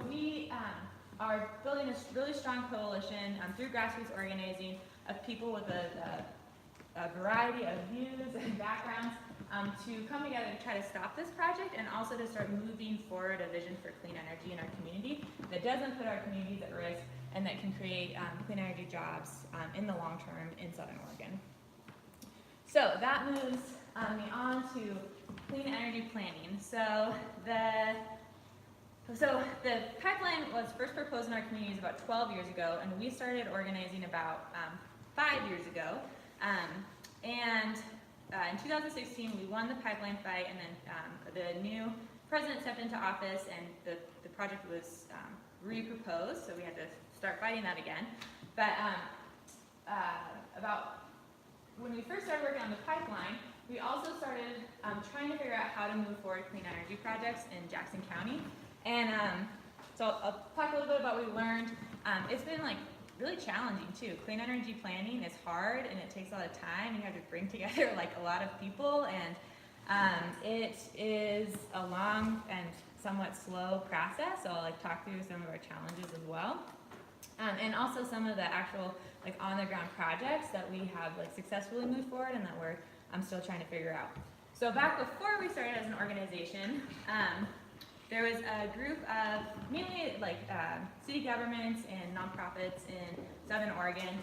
we are building a really strong coalition through grassroots organizing of people with a variety of views and backgrounds to come together to try to stop this project and also to start moving forward a vision for clean energy in our community that doesn't put our communities at risk and that can create clean energy jobs in the long term in southern Oregon. So that moves me on to clean energy planning. So the pipeline was first proposed in our communities about 12 years ago, and we started organizing about 5 years ago. In 2016, we won the pipeline fight, and then the new president stepped into office, and the project was re-proposed, so we had to start fighting that again. But about when we first started working on the pipeline, we also started trying to figure out how to move forward clean energy projects in Jackson County. And so I'll talk a little bit about what we learned. It's been really challenging too. Clean energy planning is hard and it takes a lot of time. You have to bring together a lot of people, and it is a long and somewhat slow process. So I'll talk through some of our challenges as well. And also some of the actual on the ground projects that we have successfully moved forward and that I'm still trying to figure out. So back before we started as an organization, there was a group of mainly city governments and nonprofits in southern Oregon,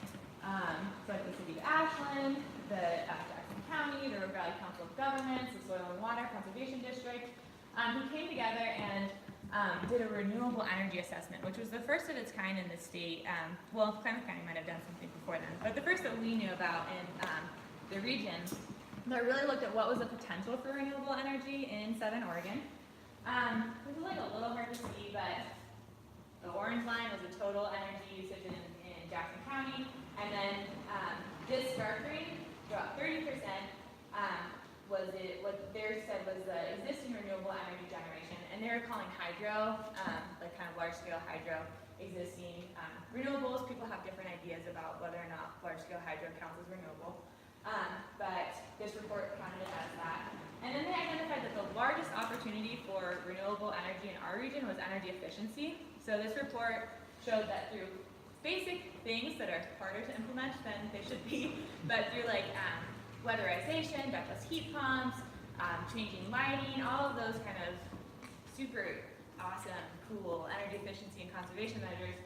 so the city of Ashland, the Jackson County, the Rogue Valley Council of Governments, the Soil and Water Conservation District, who came together and did a renewable energy assessment, which was the first of its kind in the state. Well, Klamath County might have done something before then, but the first that we knew about in the region that really looked at what was the potential for renewable energy in southern Oregon. This is a little hard to see, but the orange line was the total energy usage in Jackson County, and then this dark green, about 30%, was what they said was the existing renewable energy generation, and they were calling hydro, kind of large-scale hydro, existing renewables. People have different ideas about whether or not large-scale hydro counts as renewable, but this report counted it as that. And then they identified that the largest opportunity for renewable energy in our region was energy efficiency. So this report showed that through basic things that are harder to implement than they should be, but through weatherization, ductless heat pumps, changing lighting, all of those kind of super awesome, cool energy efficiency and conservation measures,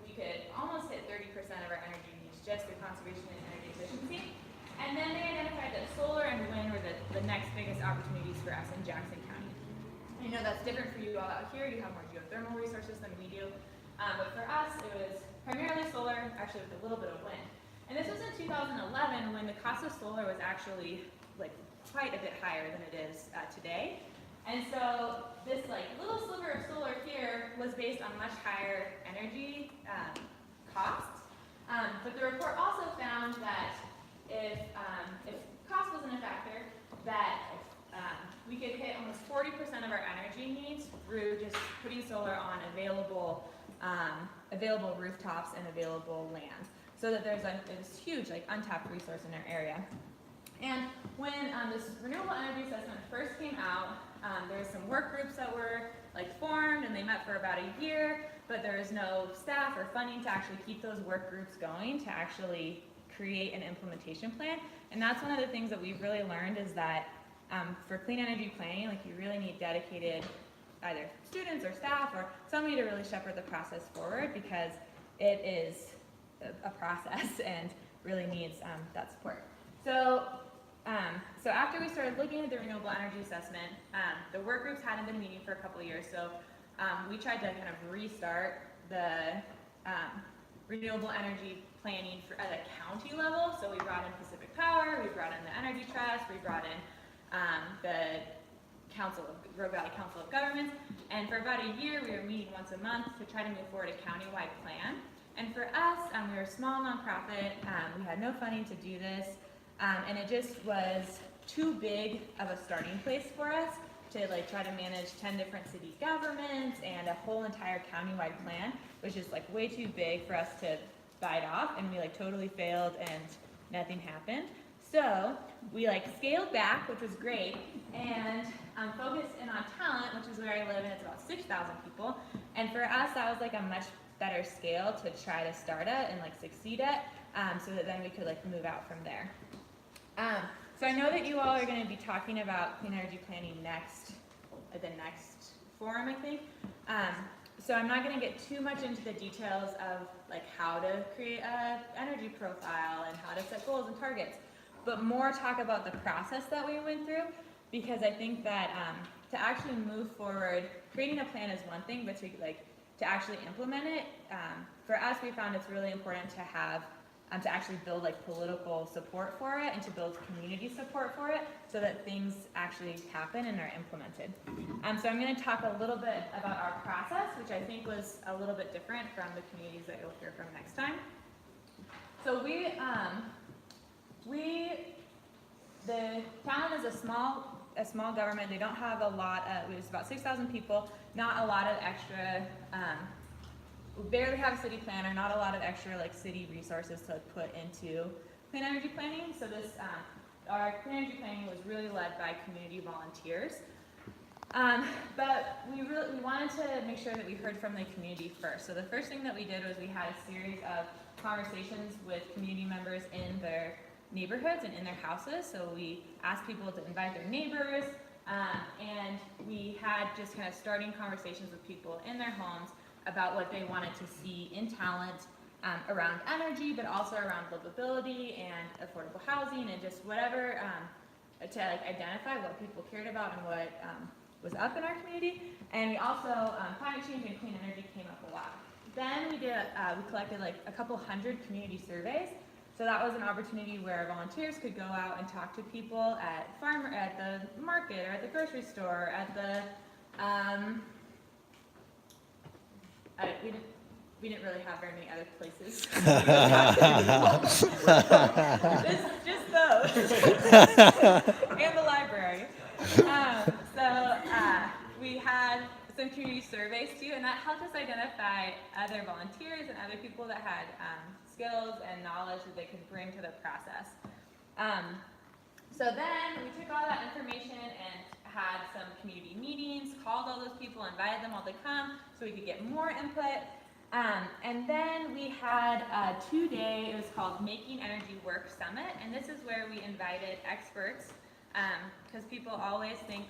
we could almost hit 30% of our energy needs just through conservation and energy efficiency. And then they identified that solar and wind were the next biggest opportunities for us in Jackson County. I know that's different for you all out here. You have more geothermal resources than we do. But for us, it was primarily solar, actually with a little bit of wind. And this was in 2011 when the cost of solar was actually quite a bit higher than it is today. And so this little sliver of solar here was based on much higher energy costs. But the report also found that if cost wasn't a factor, that we could hit almost 40% of our energy needs through just putting solar on available rooftops and available land, so that there's this huge untapped resource in our area. And when this renewable energy assessment first came out, there was some work groups that were formed, and they met for about a year. but there is no staff or funding to actually keep those work groups going to actually create an implementation plan. And that's one of the things that we've really learned is that for clean energy planning, like you really need dedicated either students or staff or somebody to really shepherd the process forward, because it is a process and really needs that support. So after we started looking at the renewable energy assessment, the work groups hadn't been meeting for a couple of years, so we tried to kind of restart the renewable energy planning at a county level. So we brought in Pacific Power, we brought in the Energy Trust, we brought in the Rogue Valley Council of Governments, and for about a year we were meeting once a month to try to move forward a countywide plan. And for us, we were a small nonprofit, we had no funding to do this, and it just was too big of a starting place for us to like try to manage 10 different city governments and a whole entire countywide plan, which is like way too big for us to bite off, and we like totally failed and nothing happened. So we like scaled back, which was great, and focused in on talent, which is where I live, and it's about 6,000 people. And for us, that was like a much better scale to try to start at and like succeed at, so that then we could like move out from there. So I know that you all are going to be talking about clean energy planning next, at the next forum, I think. So I'm not going to get too much into the details of like how to create an energy profile and how to set goals and targets, but more talk about the process that we went through, because I think that to actually move forward, creating a plan is one thing, but to actually implement it, for us, we found it's really important to have to actually build like political support for it and to build community support for it so that things actually happen and are implemented. So I'm going to talk a little bit about our process, which I think was a little bit different from the communities that you'll hear from next time. So the town is a small government. They don't have a lot of, it was about 6,000 people, not a lot of extra, we barely have a city planner, not a lot of extra like city resources to put into clean energy planning. So this, our clean energy planning was really led by community volunteers. But we wanted to make sure that we heard from the community first. So the first thing that we did was we had a series of conversations with community members in their neighborhoods and in their houses. So we asked people to invite their neighbors, and we had just kind of starting conversations with people in their homes about what they wanted to see in talent around energy, but also around livability and affordable housing and just whatever to like identify what people cared about and what was up in our community. And we also, climate change and clean energy came up a lot. Then we collected like a couple hundred community surveys. So that was an opportunity where volunteers could go out and talk to people at the market or at the grocery store, at the we didn't really have very many other places. just those. And the library. We had some community surveys too, and that helped us identify other volunteers and other people that had skills and knowledge that they could bring to the process. So then we took all that information and had some community meetings, called all those people, invited them all to come so we could get more input. And then we had a 2-day, it was called Making Energy Work Summit, and this is where we invited experts, because people always think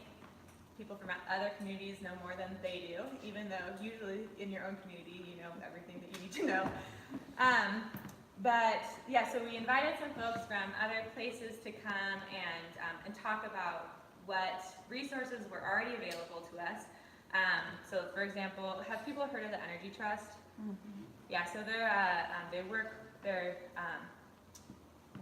people from other communities know more than they do, even though usually in your own community you know everything that you need to know. But yeah, so we invited some folks from other places to come and talk about what resources were already available to us. So for example, have people heard of the Energy Trust? Mm-hmm. Yeah, so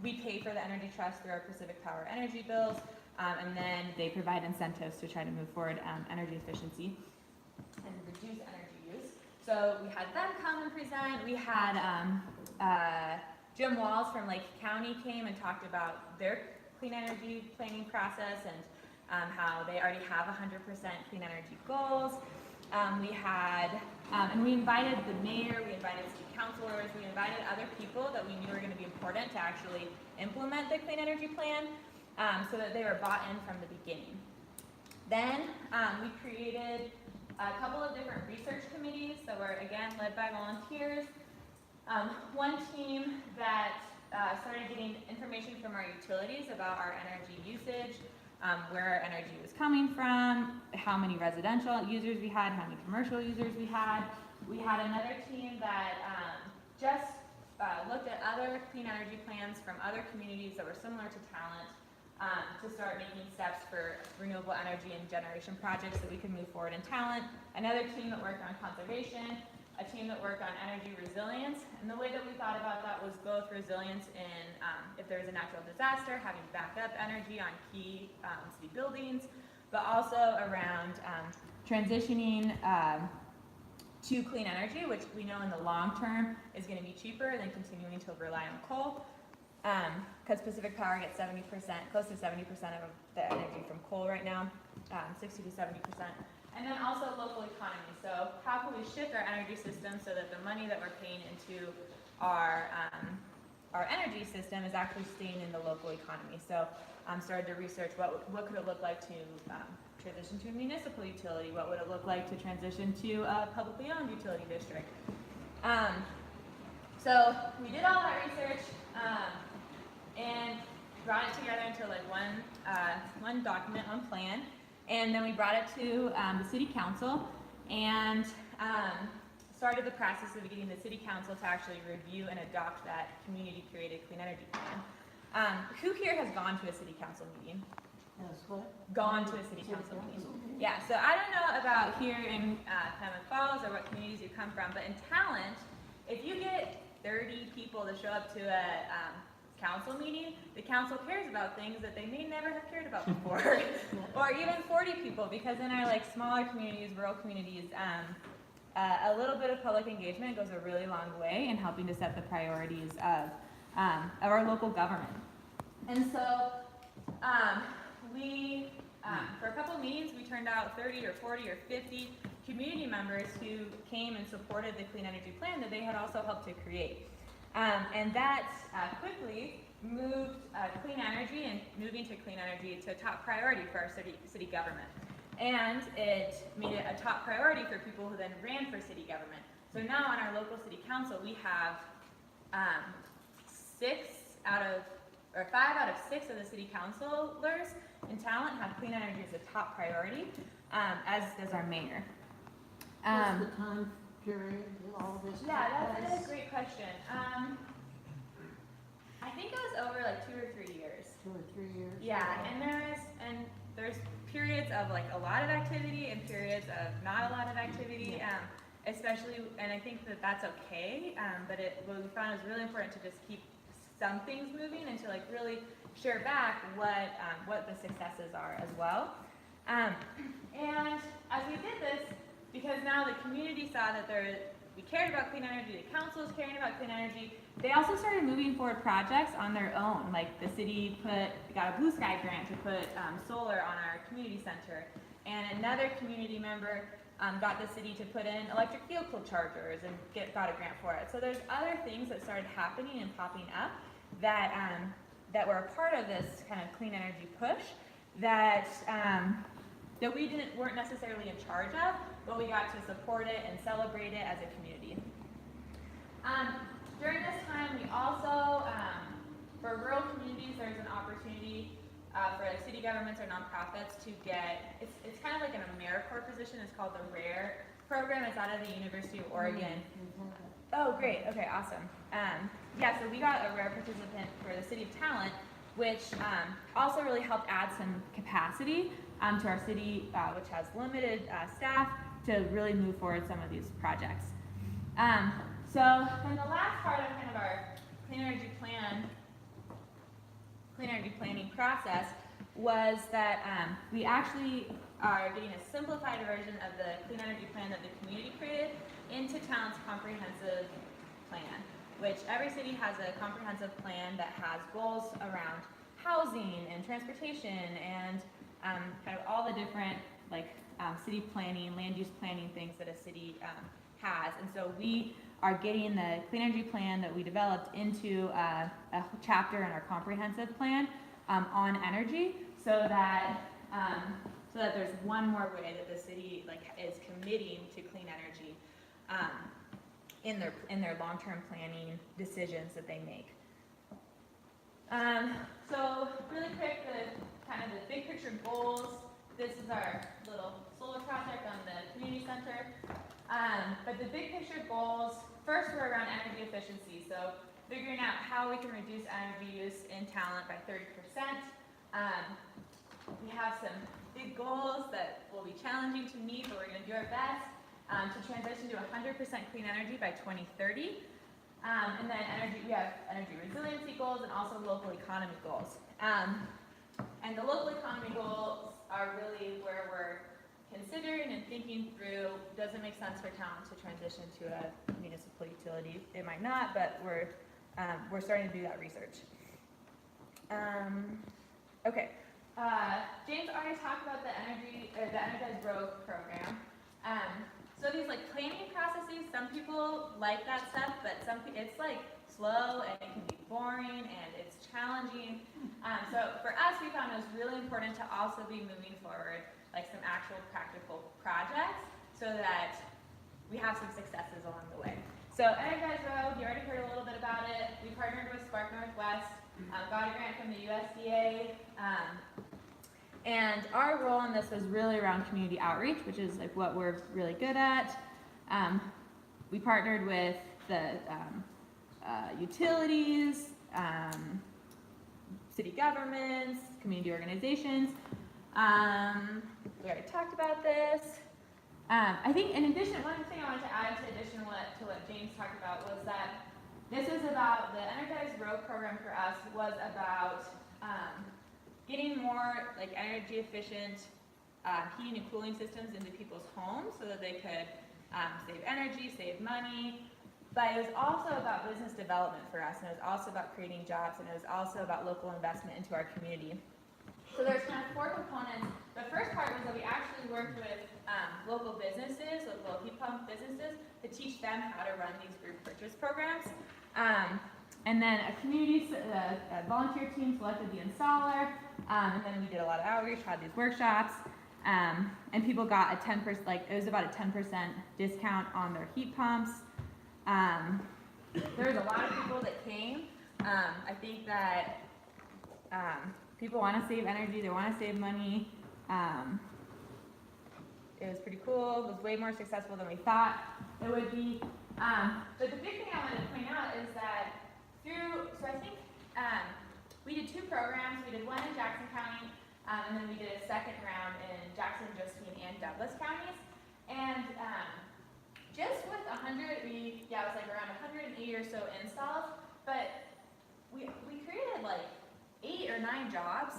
we pay for the Energy Trust through our Pacific Power energy bills, and then they provide incentives to try to move forward energy efficiency and reduce energy use. So we had them come and present. We had Jim Walls from Lake County came and talked about their clean energy planning process and how they already have 100% clean energy goals. We had, and we invited the mayor, we invited city councilors, we invited other people that we knew were going to be important to actually implement the clean energy plan, so that they were bought in from the beginning. Then we created a couple of different research committees that were, again, led by volunteers. One team that started getting information from our utilities about our energy usage, where our energy was coming from, how many residential users we had, how many commercial users we had. We had another team that just looked at other clean energy plans from other communities that were similar to Talent to start making steps for renewable energy and generation projects that we could move forward in Talent. Another team that worked on conservation, a team that worked on energy resilience. And the way that we thought about that was both resilience in if there was a natural disaster, having backup energy on key city buildings, but also around transitioning to clean energy, which we know in the long term is going to be cheaper than continuing to rely on coal, because Pacific Power gets 70%, close to 70% of the energy from coal right now, 60 to 70%. And then also local economy. So how can we shift our energy system so that the money that we're paying into our energy system is actually staying in the local economy. So started to research what could it look like to transition to a municipal utility? What would it look like to transition to a publicly owned utility district? So we did all that research and brought it together into like one document, one plan, and then we brought it to the city council and started the process of getting the city council to actually review and adopt that community-created clean energy plan. Who here has gone to a city council meeting? That's what? Gone to a city council meeting. Yeah, so I don't know about here in Klamath Falls or what communities you come from, but in Talent, if you get 30 people to show up to a council meeting, the council cares about things that they may never have cared about before, or even 40 people, because in our like smaller communities, rural communities, a little bit of public engagement goes a really long way in helping to set the priorities of our local government. And so we, for a couple of meetings, we turned out 30 or 40 or 50 community members who came and supported the clean energy plan that they had also helped to create. And that quickly moved clean energy and moving to clean energy to a top priority for our city government. And it made it a top priority for people who then ran for city government. So now on our local city council, we have 5 out of 6 of the city councilors in Talent have clean energy as a top priority, as does our mayor. What's the time period all this? Yeah, that's a great question. I think it was over like 2 or 3 years. 2 or 3 years? Yeah, and there's periods of like a lot of activity and periods of not a lot of activity, especially, and I think that that's okay, but what we found is really important to just keep some things moving and to like really share back what the successes are as well. And as we did this, because now the community saw that we cared about clean energy, the council is caring about clean energy, they also started moving forward projects on their own. Like the city got a Blue Sky grant to put solar on our community center, and another community member got the city to put in electric vehicle chargers and got a grant for it. So there's other things that started happening and popping up that were a part of this kind of clean energy push that we weren't necessarily in charge of, but we got to support it and celebrate it as a community. During this time, we also, for rural communities, there's an opportunity for like city governments or nonprofits to get, it's kind of like an AmeriCorps position. It's called the RARE program. It's out of the University of Oregon. Oh, great. Okay, awesome. Yeah, so we got a RARE participant for the City of Talent, which also really helped add some capacity to our city, which has limited staff, to really move forward some of these projects. So then the last part of kind of our clean energy planning process was that we actually are getting a simplified version of the clean energy plan that the community created into Talent's comprehensive plan, which every city has a comprehensive plan that has goals around housing and transportation and kind of all the different like city planning, land use planning things that a city has. And so we are getting the clean energy plan that we developed into a chapter in our comprehensive plan on energy, so that so that there's one more way that the city like is committing to clean energy in their long-term planning decisions that they make. So really quick, the big picture goals. This is our little solar project on the community center. But the big picture goals, first were around energy efficiency. So figuring out how we can reduce energy use in Talent by 30%. We have some big goals that will be challenging to meet, but we're going to do our best to transition to 100% clean energy by 2030. And then we have energy resiliency goals and also local economy goals. And the local economy goals are really where we're considering and thinking through, does it make sense for Talent to transition to a municipal utility? It might not, but we're starting to do that research. Okay. James already talked about the Energize Row program. So these like planning processes, some people like that stuff, but it's like slow and it can be boring and it's challenging. So for us, we found it was really important to also be moving forward like some actual practical projects so that we have some successes along the way. So Energize Row, you already heard a little bit about it. We partnered with Spark Northwest, got a grant from the USDA. And our role in this was really around community outreach, which is like what we're really good at. We partnered with the utilities, city governments, community organizations. We already talked about this. I think in addition, one thing I wanted to add to what James talked about was that this is about, the Energize Row program for us was about getting more like energy efficient heating and cooling systems into people's homes so that they could save energy, save money. But it was also about business development for us, and it was also about creating jobs, and it was also about local investment into our community. So there's kind of 4 components. The first part was that we actually worked with local businesses, local heat pump businesses, to teach them how to run these group purchase programs. And then a volunteer team selected the installer, and then we did a lot of outreach, had these workshops, and people got a 10%, like it was about a 10% discount on their heat pumps. There was a lot of people that came. I think that people want to save energy, they want to save money. It was pretty cool. It was way more successful than we thought it would be. But the big thing I wanted to point out is that so I think we did 2 programs. We did one in Jackson County, and then we did a second round in Jackson, Josephine, and Douglas counties. And just with 100, it was like around 180 or so installs, but we created like 8 or 9 jobs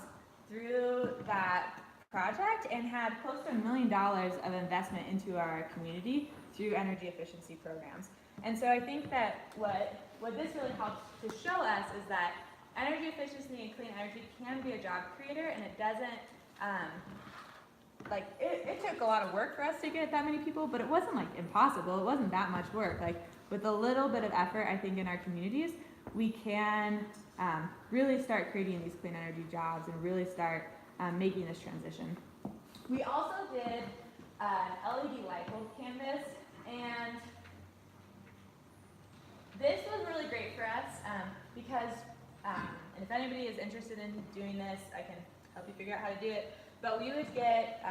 through that project and had close to $1 million of investment into our community through energy efficiency programs. And so I think that what this really helps to show us is that energy efficiency and clean energy can be a job creator, and it doesn't, it took a lot of work for us to get that many people, but it wasn't like impossible. It wasn't that much work. Like with a little bit of effort, I think in our communities, we can really start creating these clean energy jobs and really start making this transition. We also did an LED light bulb canvas, and this was really great for us because, and if anybody is interested in doing this, I can help you figure out how to do it, but we would get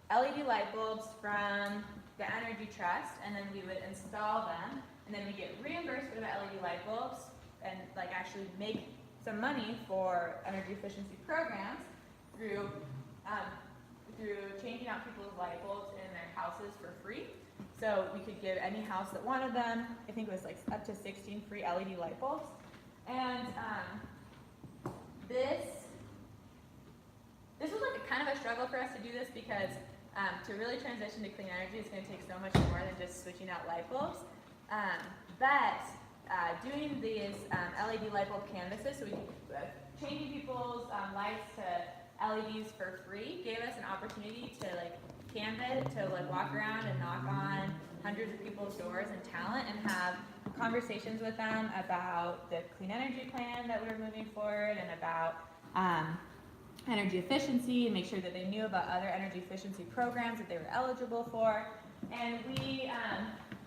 LED light bulbs from the Energy Trust, and then we would install them, and then we get reimbursed for the LED light bulbs and like actually make some money for energy efficiency programs through changing out people's light bulbs in their houses for free. So we could give any house that wanted them, I think it was like up to 16 free LED light bulbs. And this was like a kind of a struggle for us to do this because to really transition to clean energy is going to take so much more than just switching out light bulbs. But doing these LED light bulb canvases, so we changing people's lights to LEDs for free, gave us an opportunity to like canvas, to like walk around and knock on hundreds of people's doors in Talent and have conversations with them about the clean energy plan that we were moving forward and about energy efficiency and make sure that they knew about other energy efficiency programs that they were eligible for. And we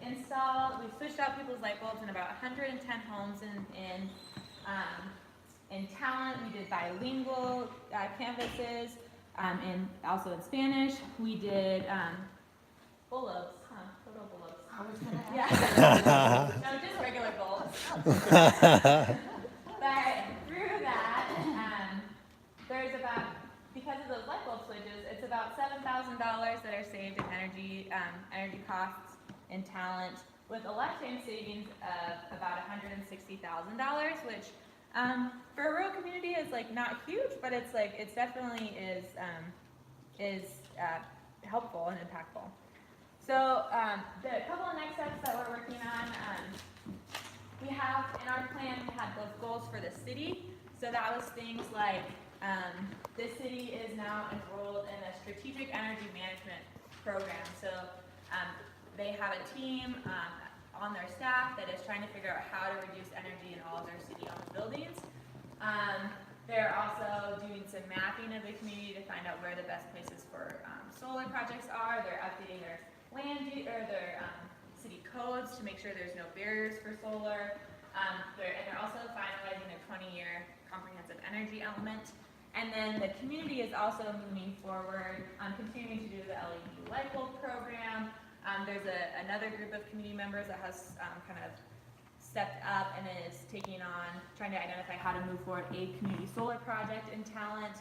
we switched out people's light bulbs in about 110 homes in Talent. We did bilingual canvases, and also in Spanish. We did bulbs, total bulbs. I was gonna ask. Yeah. No, just regular bulbs. But through that, there's about, because of those light bulb switches, it's about $7,000 that are saved in energy costs in Talent, with a lifetime savings of about $160,000, which for a rural community is like not huge, but it's definitely is helpful and impactful. So the couple of next steps that we're working on, we have in our plan, we had those goals for the city. So that was things like this city is now enrolled in a strategic energy management program. So they have a team on their staff that is trying to figure out how to reduce energy in all of their city-owned buildings. They're also doing some mapping of the community to find out where the best places for solar projects are. They're updating their their city codes to make sure there's no barriers for solar. They're also finalizing a 20-year comprehensive energy element. And then the community is also moving forward, continuing to do the LED light bulb program. There's another group of community members that has kind of stepped up and is taking on, trying to identify how to move forward a community solar project in Talent.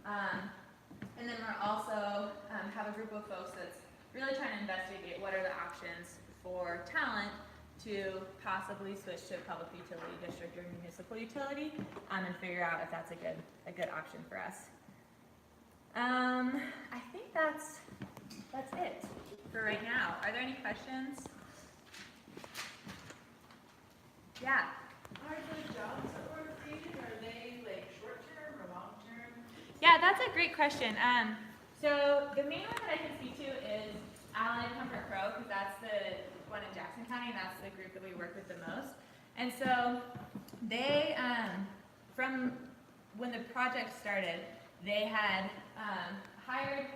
And then we're also have a group of folks that's really trying to investigate what are the options for Talent to possibly switch to a public utility district or municipal utility, and figure out if that's a good option for us. I think that's it for right now. Are there any questions? Yeah. Are the jobs that were created, are they like short-term or long-term? Yeah, that's a great question. So the main one that I can speak to is Allen and Comfort Pro, because that's the one in Jackson County, and that's the group that we work with the most. And so they, from when the project started, they had hired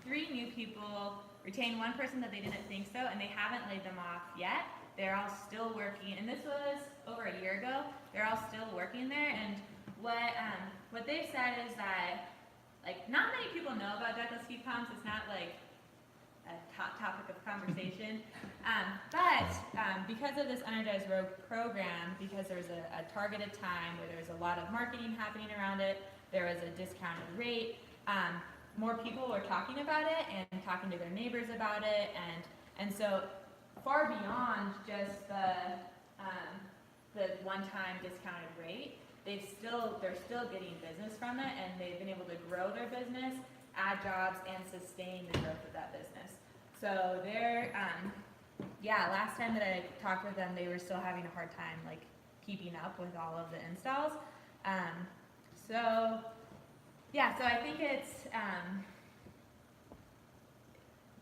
3 new people, retained 1 person that they didn't think so, and they haven't laid them off yet. They're all still working, and this was over a year ago. They're all still working there, and what they've said is that, like, not many people know about ductless heat pumps. It's not like a top topic of conversation, but because of this Energized Road program, because there's a targeted time where there's a lot of marketing happening around it, there was a discounted rate, more people were talking about it and talking to their neighbors about it, and so far beyond just the one-time discounted rate, they're still getting business from it, and they've been able to grow their business, add jobs, and sustain the growth of that business. So they're, last time that I talked with them, they were still having a hard time like keeping up with all of the installs. So I think it's,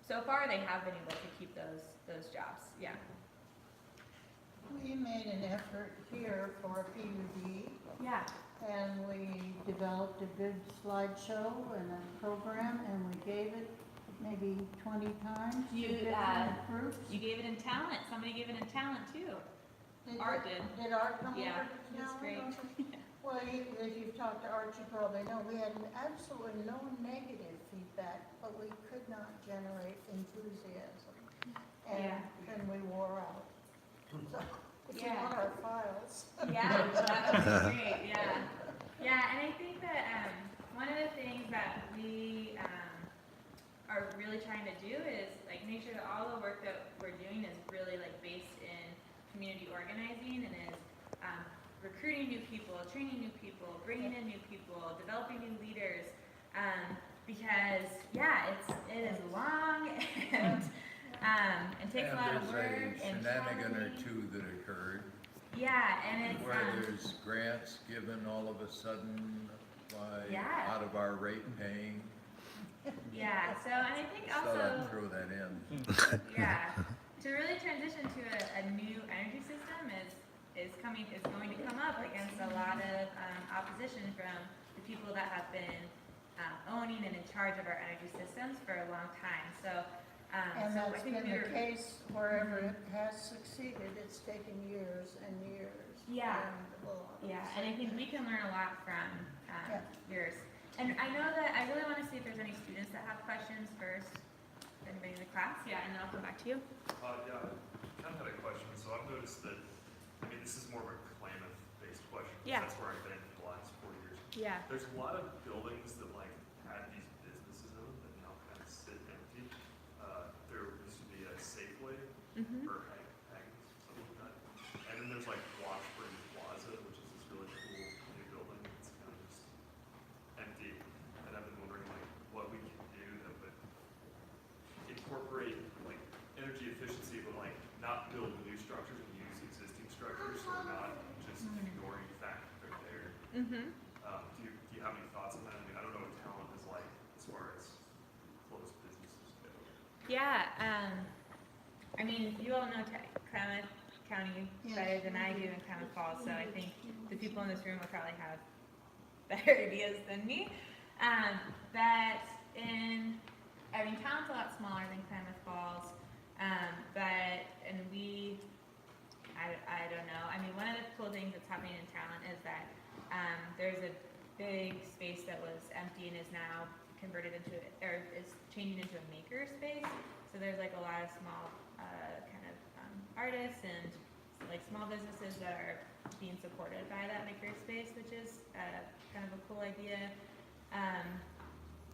so far they have been able to keep those jobs, yeah. We made an effort here for PUD. Yeah. And we developed a good slideshow and a program, and we gave it maybe 20 times to different groups. You gave it in Talent. Somebody gave it in Talent too. Art did. Did Art come over to Talent? That's great. Well, if you've talked to Art, you probably know we had absolutely no negative feedback, but we could not generate enthusiasm. And we wore out. So, if you want our files. Yeah, that would be great, yeah. And I think that one of the things that we are really trying to do is like make sure that all the work that we're doing is really like based in community organizing, and is recruiting new people, training new people, bringing in new people, developing new leaders, because it is long and takes a lot of work and shenanigan or 2 that occurred. Yeah, and it's where there's grants given all of a sudden by out of our rate paying. Yeah, so and I think also I'd throw that in. To really transition to a new energy system is going to come up against a lot of opposition from the people that have been owning and in charge of our energy systems for a long time. So, And so I that's think been we the were, case wherever it has succeeded, it's taken years and years. Yeah. and a lot of yeah, and I think we can learn a lot from Yeah. yours. And I know that I really want to see if there's any students that have questions first. Anybody in the class? Yeah, and then I'll come back to you. Yeah, I kind of had a question. So I've noticed that, I mean, this is more of a Klamath-based question. 'Cause Yeah. That's where I've been for the last 4 years. Yeah. There's a lot of buildings that like had these businesses in them that now kind of sit empty. There used to be a Safeway Mm-hmm. or Haggis, something like that. And then there's like Washburn Plaza, which is this really cool new building that's kind of just empty. And I've been wondering like what we can do that would incorporate like energy efficiency, but like not build new structures and use existing structures, so we're not just ignoring the fact that they're there. Mm-hmm. Do you have any thoughts on that? I mean, I don't know what talent is like as far as close businesses go. Yeah, I mean, you all know Klamath County better than I do in Klamath Falls, so I think the people in this room will probably have better ideas than me. But I mean, town's a lot smaller than Klamath Falls, and I don't know. I mean, one of the cool things that's happening in town is that there's a big space that was empty and is now converted into, or is changing into a maker space. So there's like a lot of small kind of artists and like small businesses that are being supported by that maker space, which is kind of a cool idea.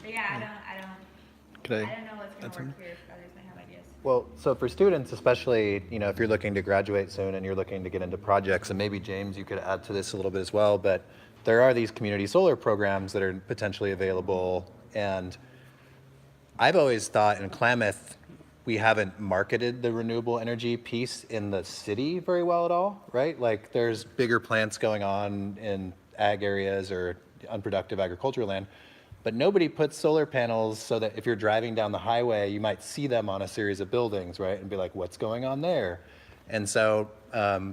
But yeah, I don't know what's going to work here. If others might have ideas. Well, so for students, especially, you know, if you're looking to graduate soon and you're looking to get into projects, and maybe James, you could add to this a little bit as well, but there are these community solar programs that are potentially available. And I've always thought in Klamath, we haven't marketed the renewable energy piece in the city very well at all, right? Like there's bigger plants going on in ag areas or unproductive agricultural land, but nobody puts solar panels so that if you're driving down the highway, you might see them on a series of buildings, right? And be like, what's going on there? And so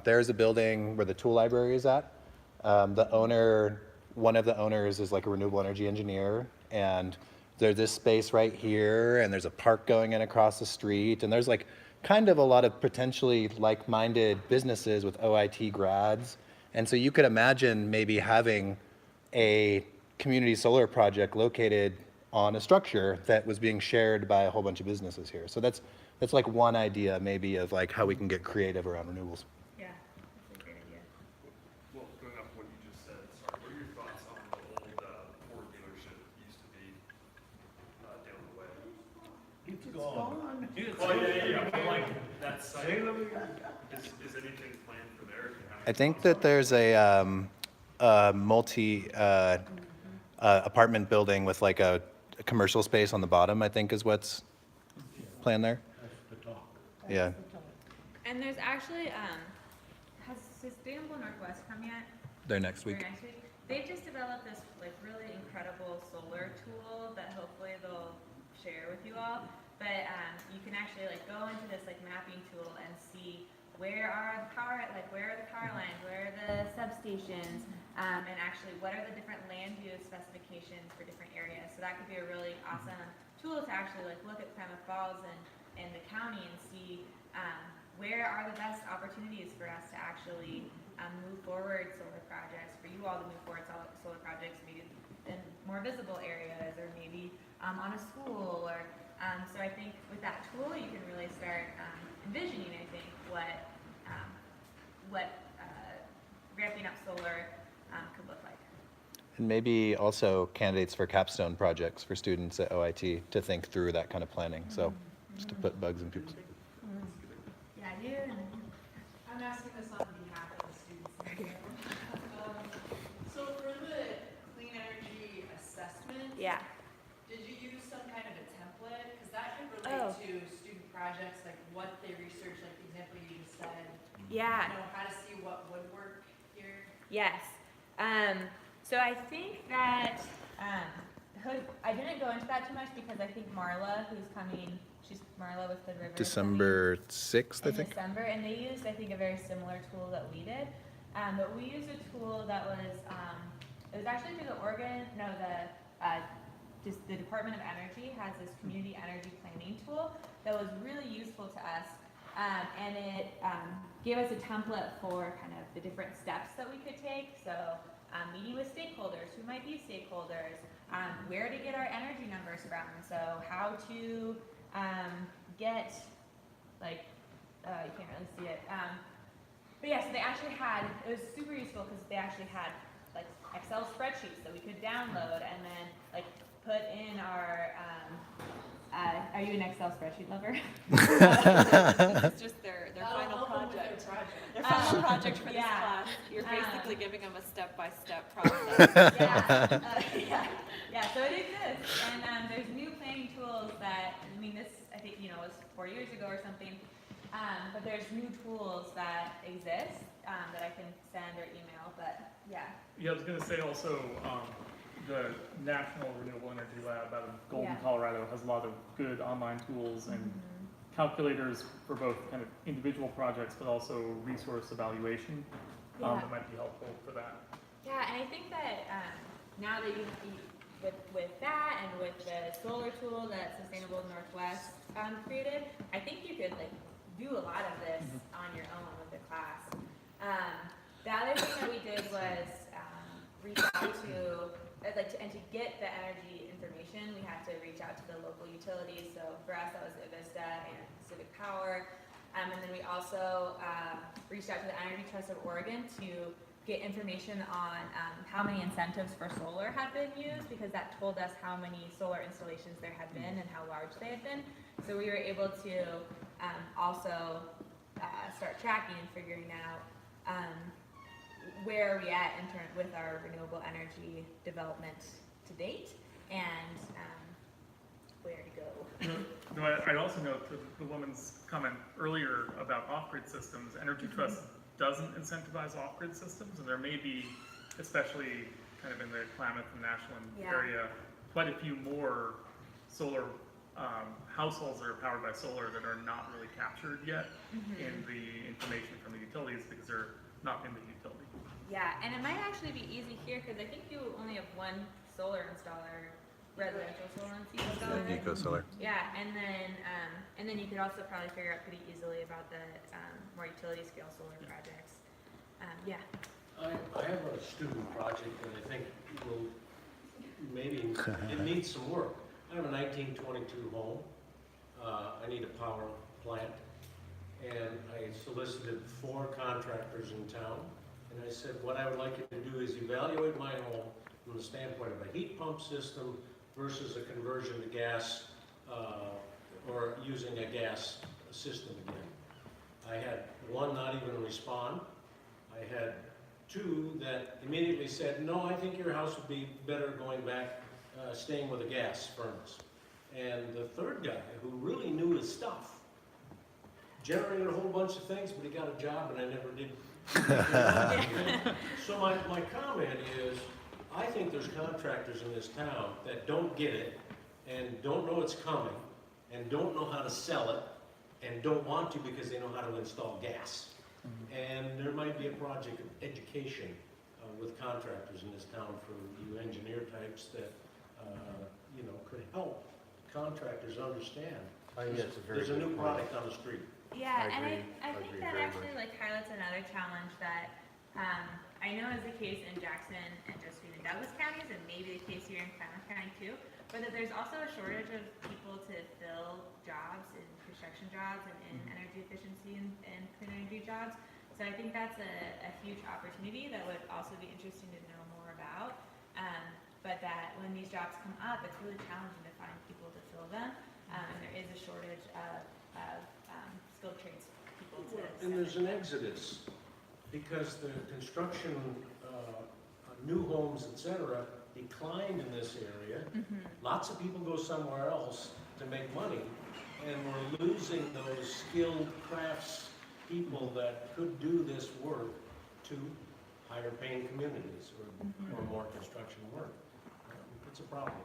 there's a building where the tool library is at. One of the owners is like a renewable energy engineer, and there's this space right here, and there's a park going in across the street, and there's like kind of a lot of potentially like-minded businesses with OIT grads. And so you could imagine maybe having a community solar project located on a structure that was being shared by a whole bunch of businesses here. So that's like one idea maybe of like how we can get creative around renewables. Yeah, that's a great idea. Well, going off what you just said, sorry, what are your thoughts on the old Ford dealership that used to be down the way? It's gone. Well, yeah, but like that site, is anything planned for there? I think that there's a multi apartment building with like a commercial space on the bottom, I think is what's planned there. That's the talk. Yeah. And there's actually, has Sustainable Northwest come yet? They're next Or week. next week? They've just developed this like really incredible solar tool that hopefully they'll share with you all. But you can actually like go into this like mapping tool and see where are the power lines, where are the substations, and actually what are the different land use specifications for different areas. So that could be a really awesome tool to actually like look at Klamath Falls and the county and see where are the best opportunities for us to actually move forward solar projects, for you all to move forward solar projects maybe in more visible areas or maybe on a school or so I think with that tool you can really start envisioning, I think, what ramping up solar could look like. And maybe also candidates for capstone projects for students at OIT to think through that kind of planning. So just to put bugs in people's. Yeah, you. I'm asking this on behalf of the students. So for the clean energy assessment, Yeah. did you use some kind of a template? Because that could relate Oh. to student projects, like what they researched, like the example you just said. Yeah. You know, how to see what would work here. Yes. So I think that I didn't go into that too much because I think Marla, who's coming, she's Marla with the river. December 6th, I in think. December, and they used, I think, a very similar tool that we did. But we used a tool that was, it was actually through the just the Department of Energy has this community energy planning tool that was really useful to us. And it gave us a template for kind of the different steps that we could take. So meeting with stakeholders, who might be stakeholders, where to get our energy numbers from. So how to get, like, you can't really see it. But yeah, so they actually had, it was super useful because they actually had like Excel spreadsheets that we could download and then like put in our, are you an Excel spreadsheet lover? It's just their final project. Their final project for this yeah. class. You're basically giving them a step-by-step process. Yeah, so it exists, and there's new planning tools that, I mean, this, I think, was 4 years ago or something, but there's new tools that exist that I can send or email, but yeah. Yeah, I was gonna say also, the National Renewable Energy Lab out of Golden, Yeah. Colorado has a lot of good online tools and calculators for both kind of individual projects, but also resource evaluation, Yeah. that might be helpful for that. Yeah, and I think that now that with that and with the solar tool that Sustainable Northwest created, I think you could like do a lot of this on your own with the class. The other thing that we did was reach out to, and to get the energy information, we had to reach out to the local utilities. So for us, that was Avista and Pacific Power. And then we also reached out to the Energy Trust of Oregon to get information on how many incentives for solar had been used, because that told us how many solar installations there had been and how large they had been. So we were able to also start tracking and figuring out where are we at with our renewable energy development to date, and where to go. No, I'd also note the woman's comment earlier about off-grid systems. Energy Trust doesn't incentivize off-grid systems, and there may be, especially kind of in the Klamath and Nashland area, quite a few more solar households that are powered by solar that are not really captured yet in the information from the utilities because they're not in the utility. Yeah, and it might actually be easy here because I think you only have one solar installer, residential solar installer. Eco solar. Yeah, and then you could also probably figure out pretty easily about the more utility scale solar projects. Yeah. I have a student project that I think will maybe, it needs some work. I have a 1922 home. I need a power plant. And I solicited 4 contractors in town. And I said, what I would like you to do is evaluate my home from the standpoint of a heat pump system versus a conversion to gas, or using a gas system again. I had 1 not even respond. I had 2 that immediately said, no, I think your house would be better going back, staying with a gas furnace. And the 3rd guy, who really knew his stuff, generated a whole bunch of things, but he got a job and I never did. So my comment is, I think there's contractors in this town that don't get it and don't know it's coming and don't know how to sell it and don't want to because they know how to install gas. And there might be a project of education with contractors in this town for you engineer types that could help contractors understand. There's a new product on the street. Yeah, I and agree. I I think agree that very actually like highlights another challenge that I know is the case in Jackson and Josephine and Douglas counties, and maybe the case here in Klamath County too, but that there's also a shortage of people to fill jobs in construction jobs and in energy efficiency and clean energy jobs. So I think that's a huge opportunity that would also be interesting to know more about. But that when these jobs come up, it's really challenging to find people to fill them, and there is a shortage of skilled trades people to. And there's an exodus because the construction, new homes, etc., declined in this area. Lots of people go somewhere else to make money, and we're losing those skilled crafts people that could do this work to higher paying communities or more construction work. It's a problem.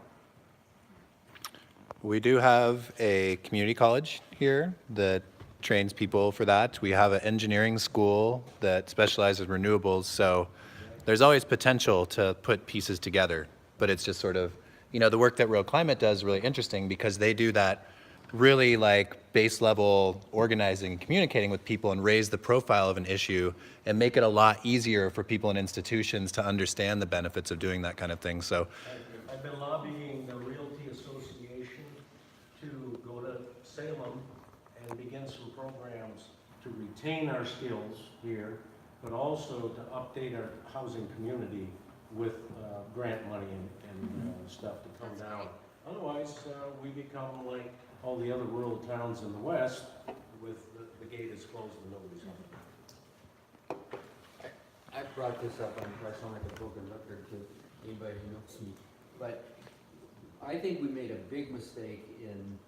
We do have a community college here that trains people for that. We have an engineering school that specializes in renewables. So there's always potential to put pieces together, but it's just sort of, the work that Road Climate does is really interesting because they do that really like base level organizing and communicating with people and raise the profile of an issue and make it a lot easier for people and institutions to understand the benefits of doing that kind of thing. So I've been lobbying the Realty Association to go to Salem and begin some programs to retain our skills here, but also to update our housing community with grant money and stuff to come down. Otherwise, we become like all the other rural towns in the west with the gate is closed and nobody's home. I brought this up, I sound like a broken record to anybody who knows me, but I think we made a big mistake in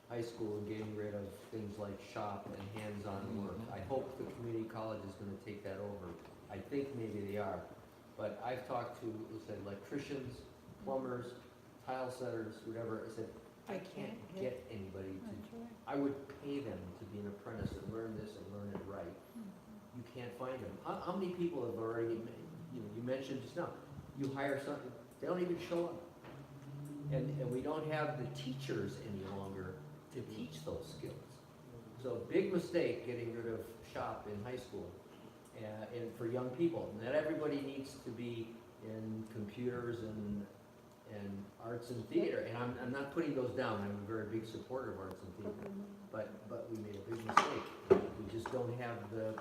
high school in getting rid of things like shop and hands-on work. I hope the community college is gonna take that over. I think maybe they are, but I've talked to, let's say, electricians, plumbers, tile setters, whatever. I said, I can't get anybody to, I would pay them to be an apprentice and learn this and learn it right. You can't find them. How many people have already, you mentioned just now, you hire something, they don't even show up. And we don't have the teachers any longer to teach those skills. So big mistake getting rid of shop in high school and for young people. Not everybody needs to be in computers and arts and theater, and I'm not putting those down. I'm a very big supporter of arts and theater, but we made a big mistake. We just don't have the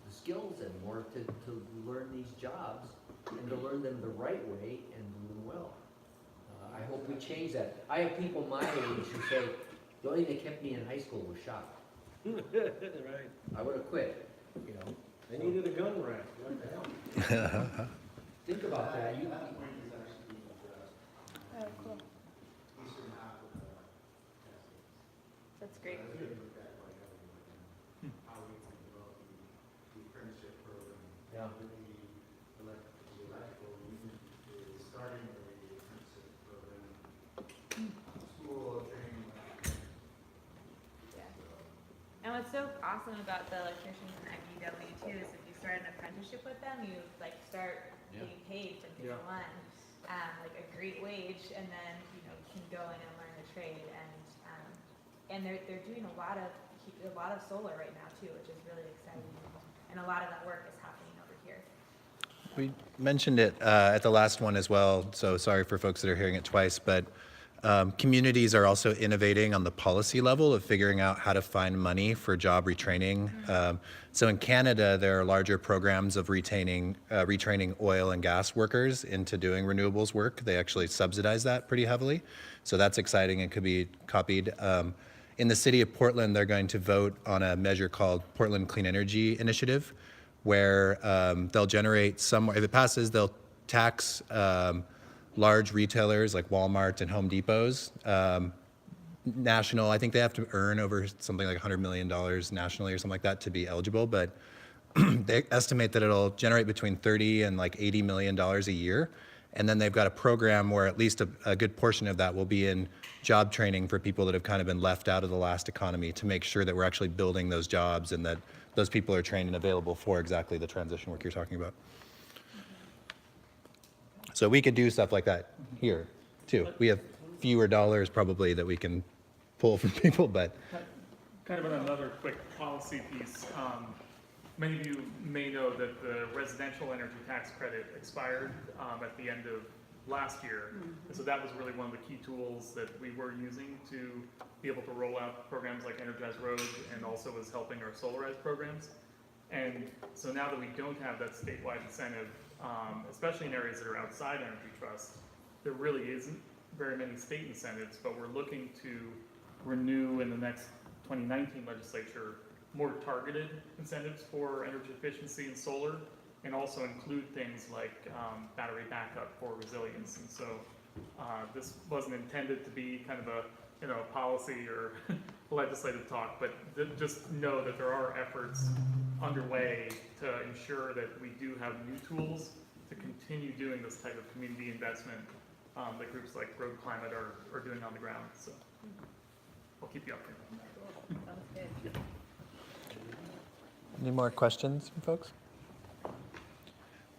skills anymore to learn these jobs and to learn them the right way and do them well. I hope we change that. I have people my age who say, the only thing that kept me in high school was shop. Right. I would have quit, They needed a gun rack, what the hell? Think about that. Oh, cool. That's great. Yeah. And what's so awesome about the electricians in IBW too is if you start an apprenticeship with them, you like start getting paid from day one, like a great wage, and then can go in and learn the trade. And they're doing a lot of solar right now too, which is really exciting. And a lot of that work is happening over here. we mentioned it at the last one as well, so sorry for folks that are hearing it twice, but communities are also innovating on the policy level of figuring out how to find money for job retraining. So in Canada, there are larger programs of retraining oil and gas workers into doing renewables work. They actually subsidize that pretty heavily. So that's exciting and could be copied. In the city of Portland, they're going to vote on a measure called Portland Clean Energy Initiative, where they'll generate if it passes, they'll tax large retailers like Walmart and Home Depots. National, I think they have to earn over something like $100 million nationally or something like that to be eligible, but they estimate that it'll generate between 30 and like $80 million a year. And then they've got a program where at least a good portion of that will be in job training for people that have kind of been left out of the last economy to make sure that we're actually building those jobs and that those people are trained and available for exactly the transition work you're talking about. So we could do stuff like that here too. We have fewer dollars probably that we can pull from people, but. Kind of another quick policy piece. Many of you may know that the residential energy tax credit expired at the end of last year. And so that was really one of the key tools that we were using to be able to roll out programs like Energize Road, and also was helping our Solarize programs. And so now that we don't have that statewide incentive, especially in areas that are outside Energy Trust, there really isn't very many state incentives, but we're looking to renew in the next 2019 legislature more targeted incentives for energy efficiency and solar, and also include things like battery backup for resilience. And so this wasn't intended to be kind of a policy or legislative talk, but just know that there are efforts underway to ensure that we do have new tools to continue doing this type of community investment that groups like Road Climate are doing on the ground. So I'll keep you updated. Sounds good. Any more questions from folks?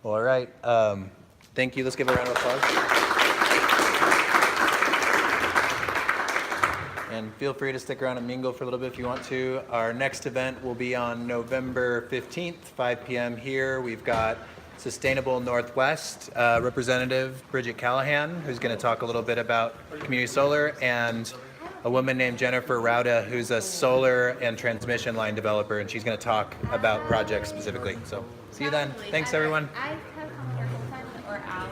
All right. Thank you. Let's give a round of applause. And feel free to stick around and mingle for a little bit if you want to. Our next event will be on November 15th, 5 p.m. here. We've got Sustainable Northwest Representative Bridget Callahan, who's going to talk a little bit about community solar, and a woman named Jennifer Rauda, who's a solar and transmission line developer, and she's going to talk about projects specifically. So see you then. Thanks, everyone. I have come here full time, or Al.